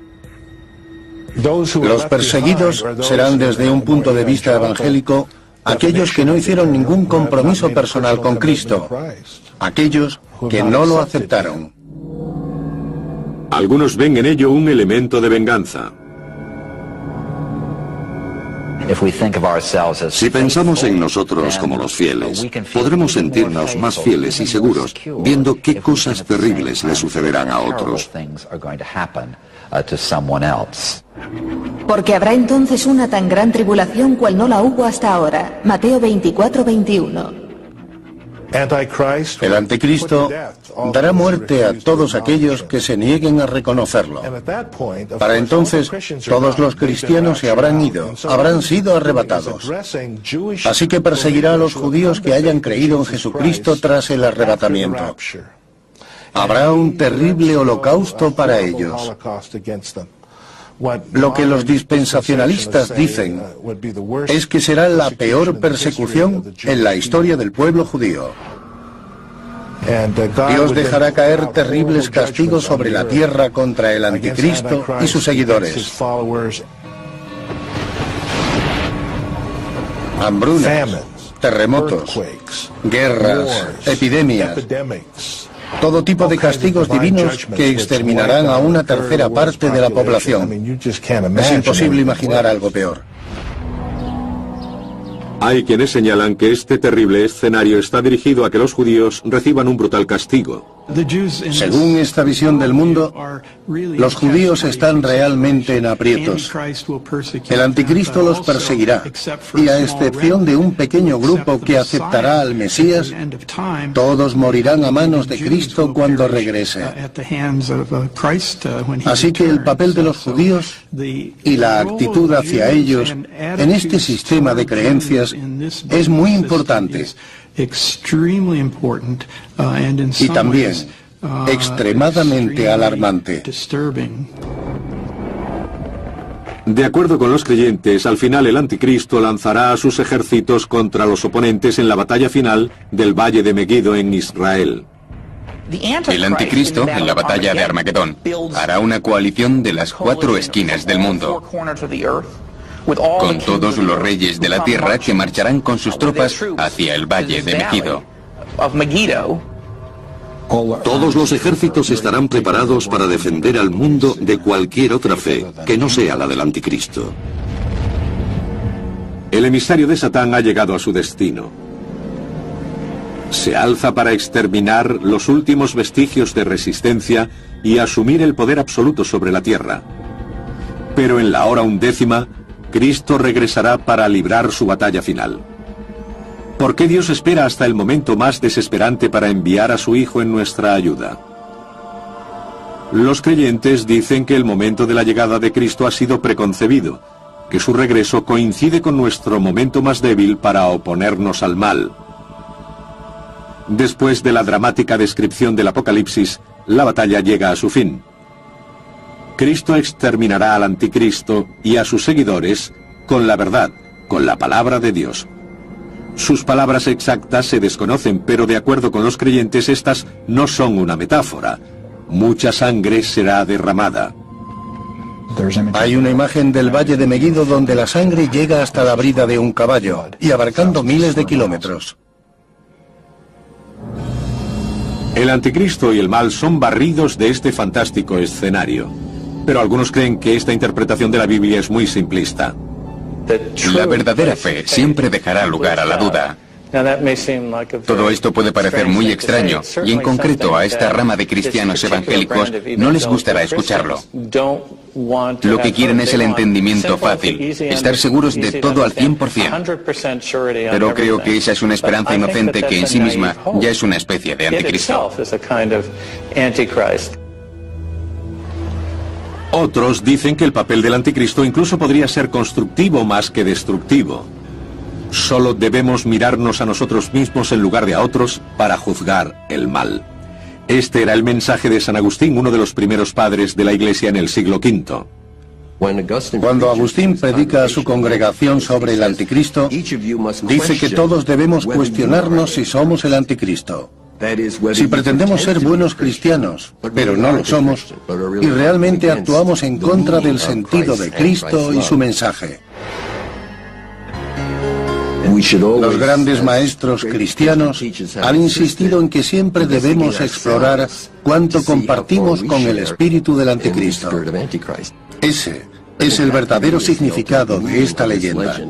Los perseguidos serán, desde un punto de vista evangélico, aquellos que no hicieron ningún compromiso personal con Cristo, aquellos que no lo aceptaron. Algunos ven en ello un elemento de venganza. Si pensamos en nosotros como los fieles, podremos sentirnos más fieles y seguros viendo qué cosas terribles le sucederán a otros. Porque habrá entonces una tan gran tribulación cual no la hubo hasta ahora. Mateo 24:21. El Anticristo dará muerte a todos aquellos que se nieguen a reconocerlo. Para entonces, todos los cristianos se habrán ido, habrán sido arrebatados. Así que perseguirá a los judíos que hayan creído en Jesucristo tras el arrebatamiento. Habrá un terrible holocausto para ellos. Lo que los dispensacionalistas dicen es que será la peor persecución en la historia del pueblo judío. Dios dejará caer terribles castigos sobre la tierra contra el anticristo y sus seguidores. Hambrunas, terremotos, guerras, epidemias. Todo tipo de castigos divinos que exterminarán a una tercera parte de la población. Es imposible imaginar algo peor. Hay quienes señalan que este terrible escenario está dirigido a que los judíos reciban un brutal castigo. Según esta visión del mundo, los judíos están realmente en aprietos. El anticristo los perseguirá, y a excepción de un pequeño grupo que aceptará al Mesías, todos morirán a manos de Cristo cuando regrese. Así que el papel de los judíos y la actitud hacia ellos en este sistema de creencias es muy importante. Y también extremadamente alarmante. De acuerdo con los creyentes, al final el anticristo lanzará a sus ejércitos contra los oponentes en la batalla final del Valle de Megiddo en Israel. El anticristo, en la batalla de Armagedón, hará una coalición de las 4 esquinas del mundo, con todos los reyes de la tierra que marcharán con sus tropas hacia el Valle de Megiddo. Todos los ejércitos estarán preparados para defender al mundo de cualquier otra fe que no sea la del anticristo. El emisario de Satán ha llegado a su destino. Se alza para exterminar los últimos vestigios de resistencia y asumir el poder absoluto sobre la tierra. Pero en la hora 11, Cristo regresará para librar su batalla final. ¿Por qué Dios espera hasta el momento más desesperante para enviar a su Hijo en nuestra ayuda? Los creyentes dicen que el momento de la llegada de Cristo ha sido preconcebido, que su regreso coincide con nuestro momento más débil para oponernos al mal. Después de la dramática descripción del Apocalipsis, la batalla llega a su fin. Cristo exterminará al anticristo y a sus seguidores con la verdad, con la palabra de Dios. Sus palabras exactas se desconocen, pero de acuerdo con los creyentes estas no son una metáfora. Mucha sangre será derramada. Hay una imagen del Valle de Megiddo donde la sangre llega hasta la brida de un caballo y abarcando miles de kilómetros. El anticristo y el mal son barridos de este fantástico escenario. Pero algunos creen que esta interpretación de la Biblia es muy simplista. La verdadera fe siempre dejará lugar a la duda. Todo esto puede parecer muy extraño, y en concreto a esta rama de cristianos evangélicos no les gustará escucharlo. Lo que quieren es el entendimiento fácil, estar seguros de todo al 100%. Pero creo que esa es una esperanza inocente que en sí misma ya es una especie de anticristo. Otros dicen que el papel del anticristo incluso podría ser constructivo más que destructivo. Solo debemos mirarnos a nosotros mismos en lugar de a otros para juzgar el mal. Este era el mensaje de San Agustín, uno de los primeros padres de la Iglesia en el siglo V. Cuando Agustín predica a su congregación sobre el anticristo, dice que todos debemos cuestionarnos si somos el anticristo. Si pretendemos ser buenos cristianos, pero no lo somos, y realmente actuamos en contra del sentido de Cristo y su mensaje. Los grandes maestros cristianos han insistido en que siempre debemos explorar cuánto compartimos con el espíritu del anticristo. Ese es el verdadero significado de esta leyenda.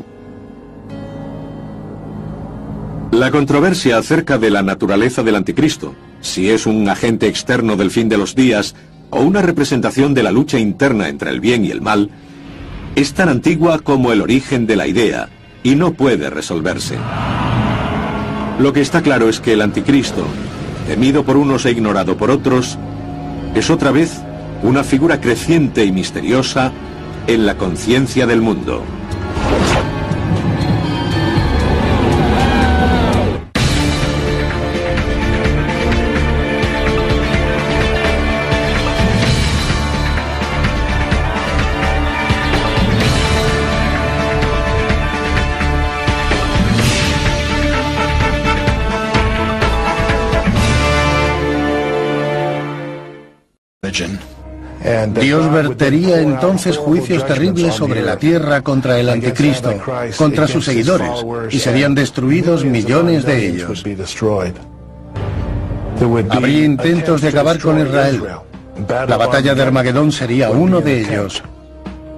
La controversia acerca de la naturaleza del anticristo, si es un agente externo del fin de los días o una representación de la lucha interna entre el bien y el mal, es tan antigua como el origen de la idea y no puede resolverse. Lo que está claro es que el anticristo, temido por unos e ignorado por otros, es otra vez una figura creciente y misteriosa en la conciencia del mundo. Dios vertería entonces juicios terribles sobre la tierra contra el anticristo, contra sus seguidores, y serían destruidos millones de ellos. Habría intentos de acabar con Israel. La batalla de Armagedón sería uno de ellos.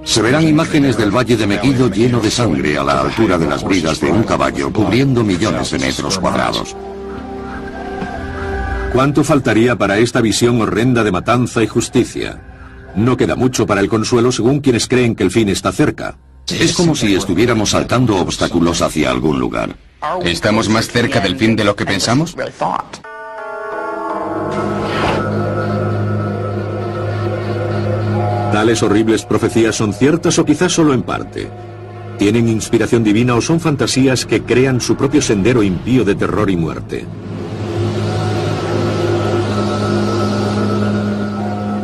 Se verán imágenes del Valle de Megiddo lleno de sangre a la altura de las bridas de un caballo, cubriendo millones de metros cuadrados. ¿Cuánto faltaría para esta visión horrenda de matanza y justicia? No queda mucho para el consuelo según quienes creen que el fin está cerca. Es como si estuviéramos saltando obstáculos hacia algún lugar. ¿Estamos más cerca del fin de lo que pensamos? Tales horribles profecías son ciertas o quizás solo en parte. Tienen inspiración divina o son fantasías que crean su propio sendero impío de terror y muerte.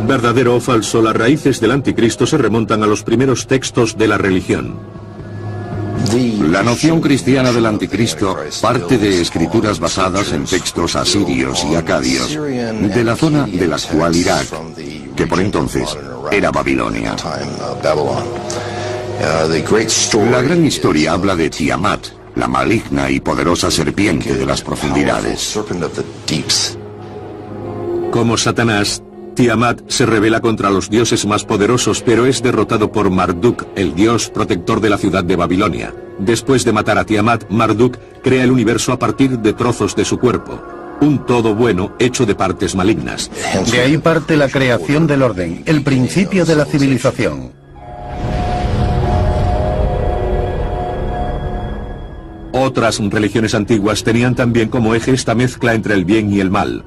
Verdadero o falso, las raíces del anticristo se remontan a los primeros textos de la religión. La noción cristiana del anticristo parte de escrituras basadas en textos asirios y acadios de la zona del actual Irak, que por entonces era Babilonia. La gran historia habla de Tiamat, la maligna y poderosa serpiente de las profundidades. Como Satanás, Tiamat se rebela contra los dioses más poderosos, pero es derrotado por Marduk, el dios protector de la ciudad de Babilonia. Después de matar a Tiamat, Marduk crea el universo a partir de trozos de su cuerpo. Un todo bueno hecho de partes malignas. De ahí parte la creación del orden, el principio de la civilización. Otras religiones antiguas tenían también como eje esta mezcla entre el bien y el mal.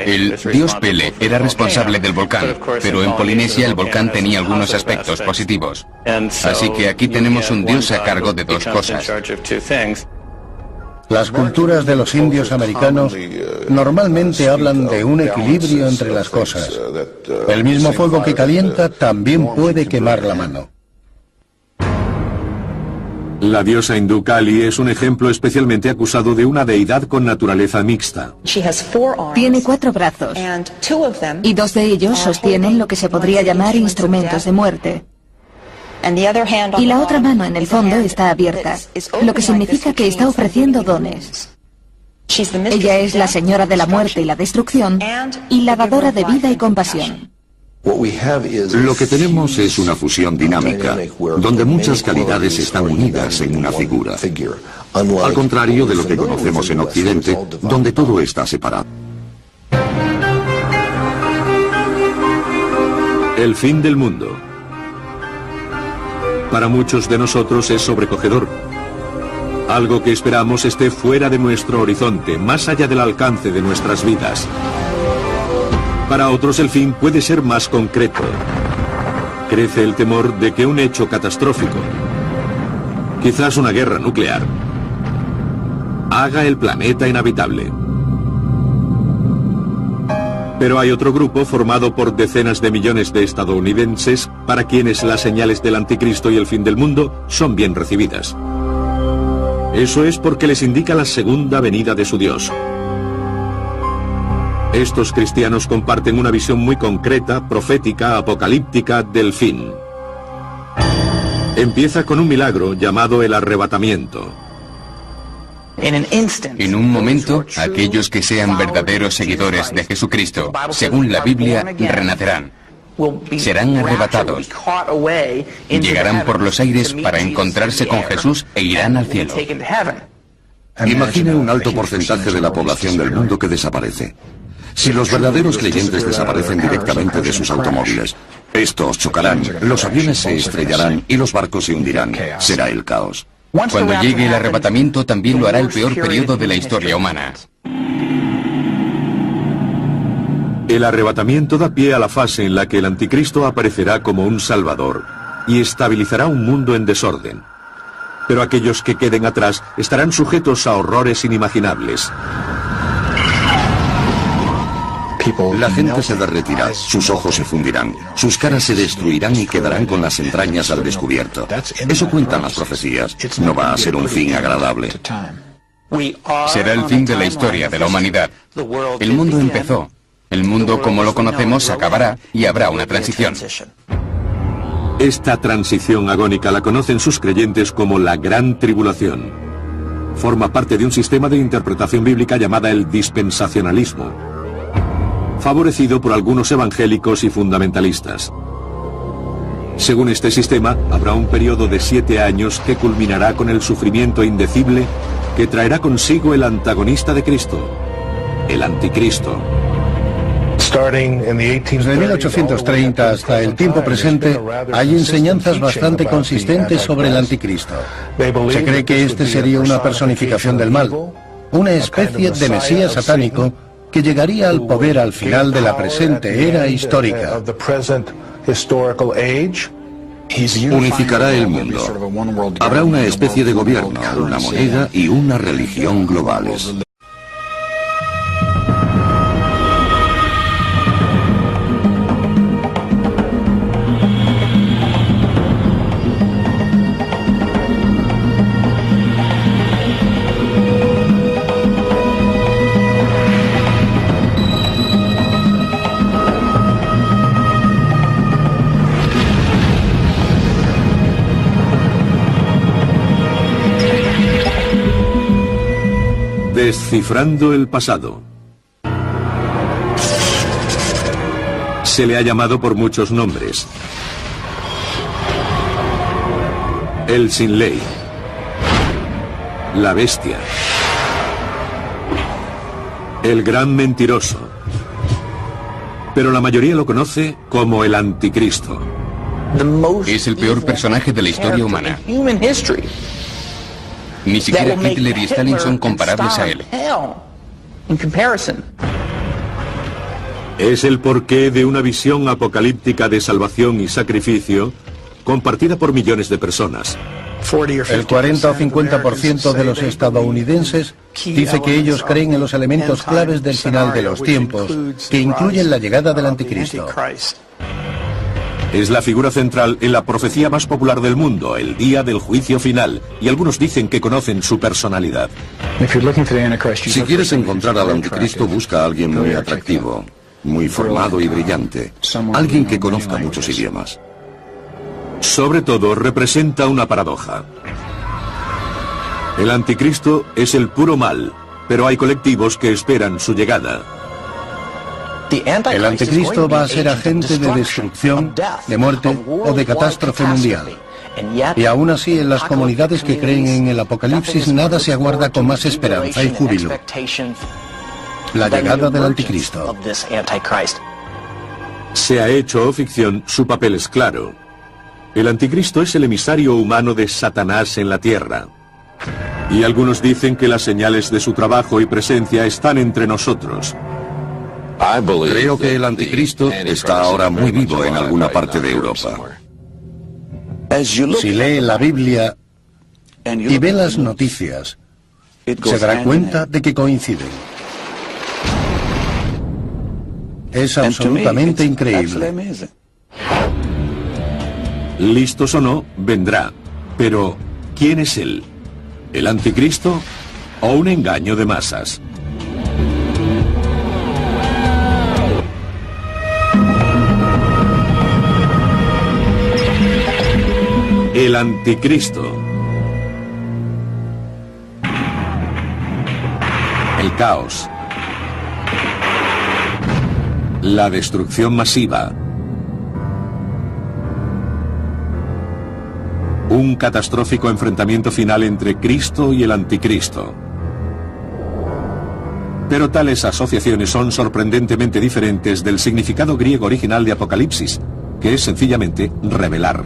El dios Pele era responsable del volcán, pero en Polinesia el volcán tenía algunos aspectos positivos. Así que aquí tenemos un dios a cargo de dos cosas. Las culturas de los indios americanos normalmente hablan de un equilibrio entre las cosas. El mismo fuego que calienta también puede quemar la mano. La diosa hindú Kali es un ejemplo especialmente acusado de una deidad con naturaleza mixta. Tiene 4 brazos, y 2 de ellos sostienen lo que se podría llamar instrumentos de muerte. Y la otra mano en el fondo está abierta, lo que significa que está ofreciendo dones. Ella es la señora de la muerte y la destrucción, y la dadora de vida y compasión. Lo que tenemos es una fusión dinámica, donde muchas calidades están unidas en una figura. Al contrario de lo que conocemos en Occidente, donde todo está separado. El fin del mundo. Para muchos de nosotros es sobrecogedor. Algo que esperamos esté fuera de nuestro horizonte, más allá del alcance de nuestras vidas. Para otros el fin puede ser más concreto. Crece el temor de que un hecho catastrófico, quizás una guerra nuclear, haga el planeta inhabitable. Pero hay otro grupo formado por decenas de millones de estadounidenses para quienes las señales del anticristo y el fin del mundo son bien recibidas. Eso es porque les indica la segunda venida de su Dios. Estos cristianos comparten una visión muy concreta, profética, apocalíptica del fin. Empieza con un milagro llamado el arrebatamiento. En un momento, aquellos que sean verdaderos seguidores de Jesucristo, según la Biblia, renacerán. Serán arrebatados. Llegarán por los aires para encontrarse con Jesús e irán al cielo. Imagine un alto porcentaje de la población del mundo que desaparece. Si los verdaderos creyentes desaparecen directamente de sus automóviles, estos chocarán, los aviones se estrellarán y los barcos se hundirán. Será el caos. Cuando llegue el arrebatamiento, también lo hará el peor periodo de la historia humana. El arrebatamiento da pie a la fase en la que el anticristo aparecerá como un salvador y estabilizará un mundo en desorden. Pero aquellos que queden atrás estarán sujetos a horrores inimaginables. La gente se derretirá, sus ojos se fundirán, sus caras se destruirán y quedarán con las entrañas al descubierto. Eso cuentan las profecías. No va a ser un fin agradable. Será el fin de la historia de la humanidad. El mundo empezó. El mundo como lo conocemos acabará y habrá una transición. Esta transición agónica la conocen sus creyentes como la Gran Tribulación. Forma parte de un sistema de interpretación bíblica llamada el dispensacionalismo, favorecido por algunos evangélicos y fundamentalistas. Según este sistema, habrá un periodo de 7 años que culminará con el sufrimiento indecible que traerá consigo el antagonista de Cristo, el anticristo. Desde 1830 hasta el tiempo presente hay enseñanzas bastante consistentes sobre el anticristo. Se cree que este sería una personificación del mal, una especie de mesías satánico que llegaría al poder al final de la presente era histórica. Unificará el mundo. Habrá una especie de gobierno, una moneda y una religión globales. Descifrando el pasado. Se le ha llamado por muchos nombres. El sin ley, la bestia, el gran mentiroso, pero la mayoría lo conoce como el anticristo. Es el peor personaje de la historia humana. Ni siquiera Hitler y Stalin son comparables a él. Es el porqué de una visión apocalíptica de salvación y sacrificio compartida por millones de personas. El 40 o 50% de los estadounidenses dice que ellos creen en los elementos claves del final de los tiempos, que incluyen la llegada del anticristo. Es la figura central en la profecía más popular del mundo, el día del juicio final, y algunos dicen que conocen su personalidad. Si quieres encontrar al anticristo, busca a alguien muy atractivo, muy formado y brillante, alguien que conozca muchos idiomas. Sobre todo, representa una paradoja. El anticristo es el puro mal, pero hay colectivos que esperan su llegada. El anticristo va a ser agente de destrucción, de muerte o de catástrofe mundial. Y aún así, en las comunidades que creen en el apocalipsis, nada se aguarda con más esperanza y júbilo: la llegada del anticristo. Sea hecho o ficción, su papel es claro. El anticristo es el emisario humano de Satanás en la tierra. Y algunos dicen que las señales de su trabajo y presencia están entre nosotros. Creo que el anticristo está ahora muy vivo en alguna parte de Europa. Si lee la Biblia y ve las noticias, se dará cuenta de que coinciden. Es absolutamente increíble. Listos o no, vendrá. Pero, ¿quién es él? ¿El anticristo o un engaño de masas? El anticristo. El caos. La destrucción masiva. Un catastrófico enfrentamiento final entre Cristo y el anticristo. Pero tales asociaciones son sorprendentemente diferentes del significado griego original de Apocalipsis, que es sencillamente revelar.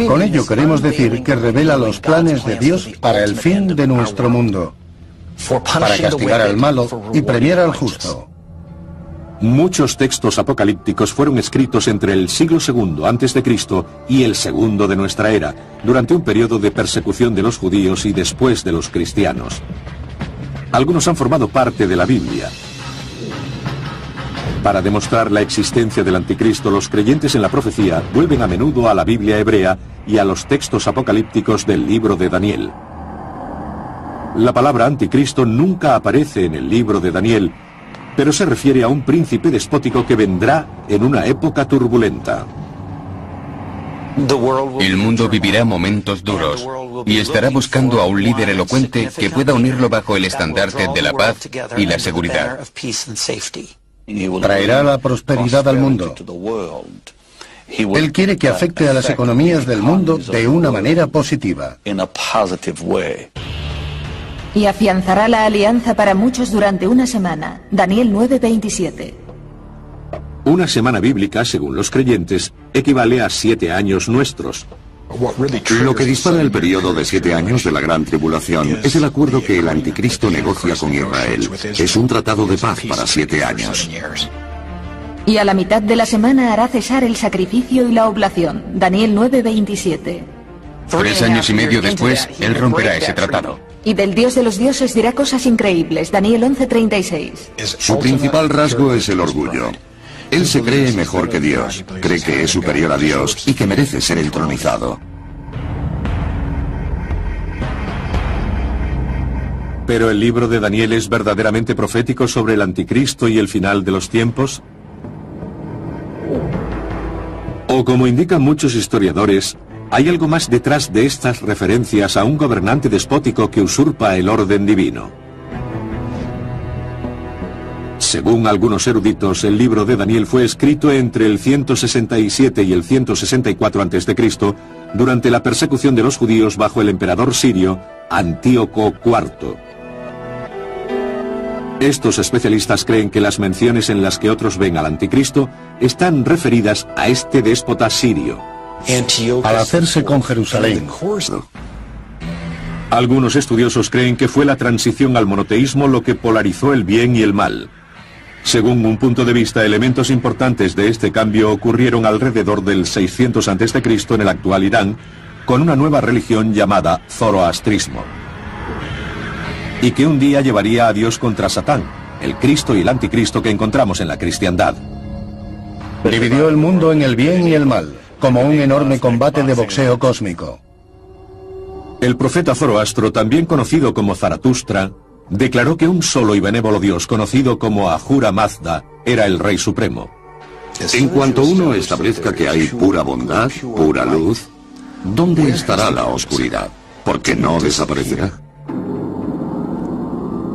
Con ello queremos decir que revela los planes de Dios para el fin de nuestro mundo, para castigar al malo y premiar al justo. Muchos textos apocalípticos fueron escritos entre el siglo II a.C. y el segundo de nuestra era, durante un periodo de persecución de los judíos y después de los cristianos. Algunos han formado parte de la Biblia. Para demostrar la existencia del anticristo, los creyentes en la profecía vuelven a menudo a la Biblia hebrea y a los textos apocalípticos del libro de Daniel. La palabra anticristo nunca aparece en el libro de Daniel, pero se refiere a un príncipe despótico que vendrá en una época turbulenta. El mundo vivirá momentos duros y estará buscando a un líder elocuente que pueda unirlo bajo el estandarte de la paz y la seguridad. Traerá la prosperidad al mundo. Él quiere que afecte a las economías del mundo de una manera positiva. Y afianzará la alianza para muchos durante una semana. Daniel 9:27. Una semana bíblica, según los creyentes, equivale a 7 años nuestros. Lo que dispara el periodo de 7 años de la Gran Tribulación es el acuerdo que el anticristo negocia con Israel. Es un tratado de paz para 7 años. Y a la mitad de la semana hará cesar el sacrificio y la oblación. Daniel 9:27. 3 años y medio después, él romperá ese tratado. Y del Dios de los dioses dirá cosas increíbles. Daniel 11:36. Su principal rasgo es el orgullo. Él se cree mejor que Dios, cree que es superior a Dios y que merece ser entronizado. ¿Pero el libro de Daniel es verdaderamente profético sobre el anticristo y el final de los tiempos? O como indican muchos historiadores, hay algo más detrás de estas referencias a un gobernante despótico que usurpa el orden divino. Según algunos eruditos, el libro de Daniel fue escrito entre el 167 y el 164 a.C., durante la persecución de los judíos bajo el emperador sirio Antíoco IV. Estos especialistas creen que las menciones en las que otros ven al anticristo están referidas a este déspota sirio. Al hacerse con Jerusalén. Algunos estudiosos creen que fue la transición al monoteísmo lo que polarizó el bien y el mal. Según un punto de vista, elementos importantes de este cambio ocurrieron alrededor del 600 a.C. en el actual Irán, con una nueva religión llamada zoroastrismo, y que un día llevaría a Dios contra Satán, el Cristo y el anticristo que encontramos en la cristiandad. Dividió el mundo en el bien y el mal, como un enorme combate de boxeo cósmico. El profeta Zoroastro, también conocido como Zaratustra, declaró que un solo y benévolo Dios, conocido como Ahura Mazda, era el Rey Supremo. En cuanto uno establezca que hay pura bondad, pura luz, ¿dónde estará la oscuridad? Porque no desaparecerá.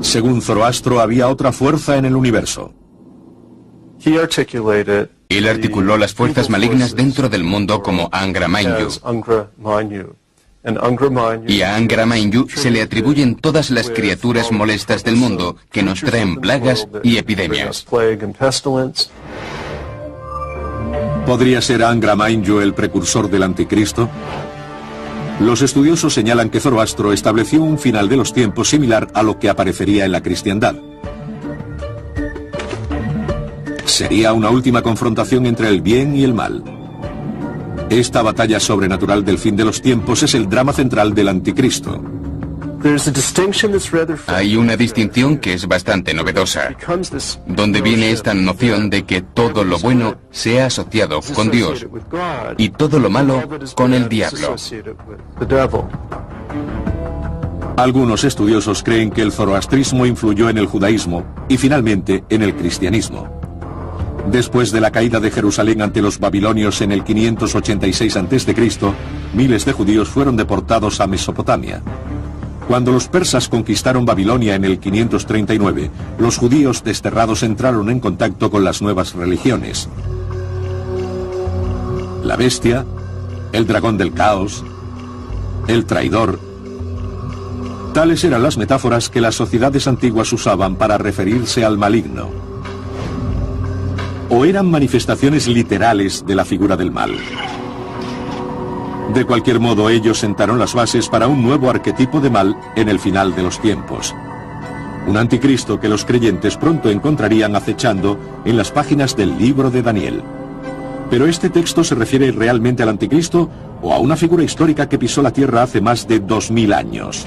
Según Zoroastro, había otra fuerza en el universo. Él articuló las fuerzas malignas dentro del mundo como Angra Mainyu. Y a Angra Mainyu se le atribuyen todas las criaturas molestas del mundo que nos traen plagas y epidemias. ¿Podría ser Angra Mainyu el precursor del anticristo? Los estudiosos señalan que Zoroastro estableció un final de los tiempos similar a lo que aparecería en la cristiandad. Sería una última confrontación entre el bien y el mal. Esta batalla sobrenatural del fin de los tiempos es el drama central del anticristo. Hay una distinción que es bastante novedosa, donde viene esta noción de que todo lo bueno sea asociado con Dios y todo lo malo con el diablo. Algunos estudiosos creen que el zoroastrismo influyó en el judaísmo y finalmente en el cristianismo. Después de la caída de Jerusalén ante los babilonios en el 586 a.C., miles de judíos fueron deportados a Mesopotamia. Cuando los persas conquistaron Babilonia en el 539, los judíos desterrados entraron en contacto con las nuevas religiones. La bestia, el dragón del caos, el traidor. Tales eran las metáforas que las sociedades antiguas usaban para referirse al maligno. ¿O eran manifestaciones literales de la figura del mal? De cualquier modo, ellos sentaron las bases para un nuevo arquetipo de mal en el final de los tiempos. Un anticristo que los creyentes pronto encontrarían acechando en las páginas del libro de Daniel. ¿Pero este texto se refiere realmente al anticristo o a una figura histórica que pisó la tierra hace más de 2000 años?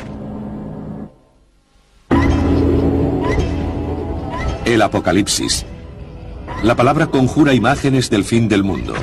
El Apocalipsis. La palabra conjura imágenes del fin del mundo.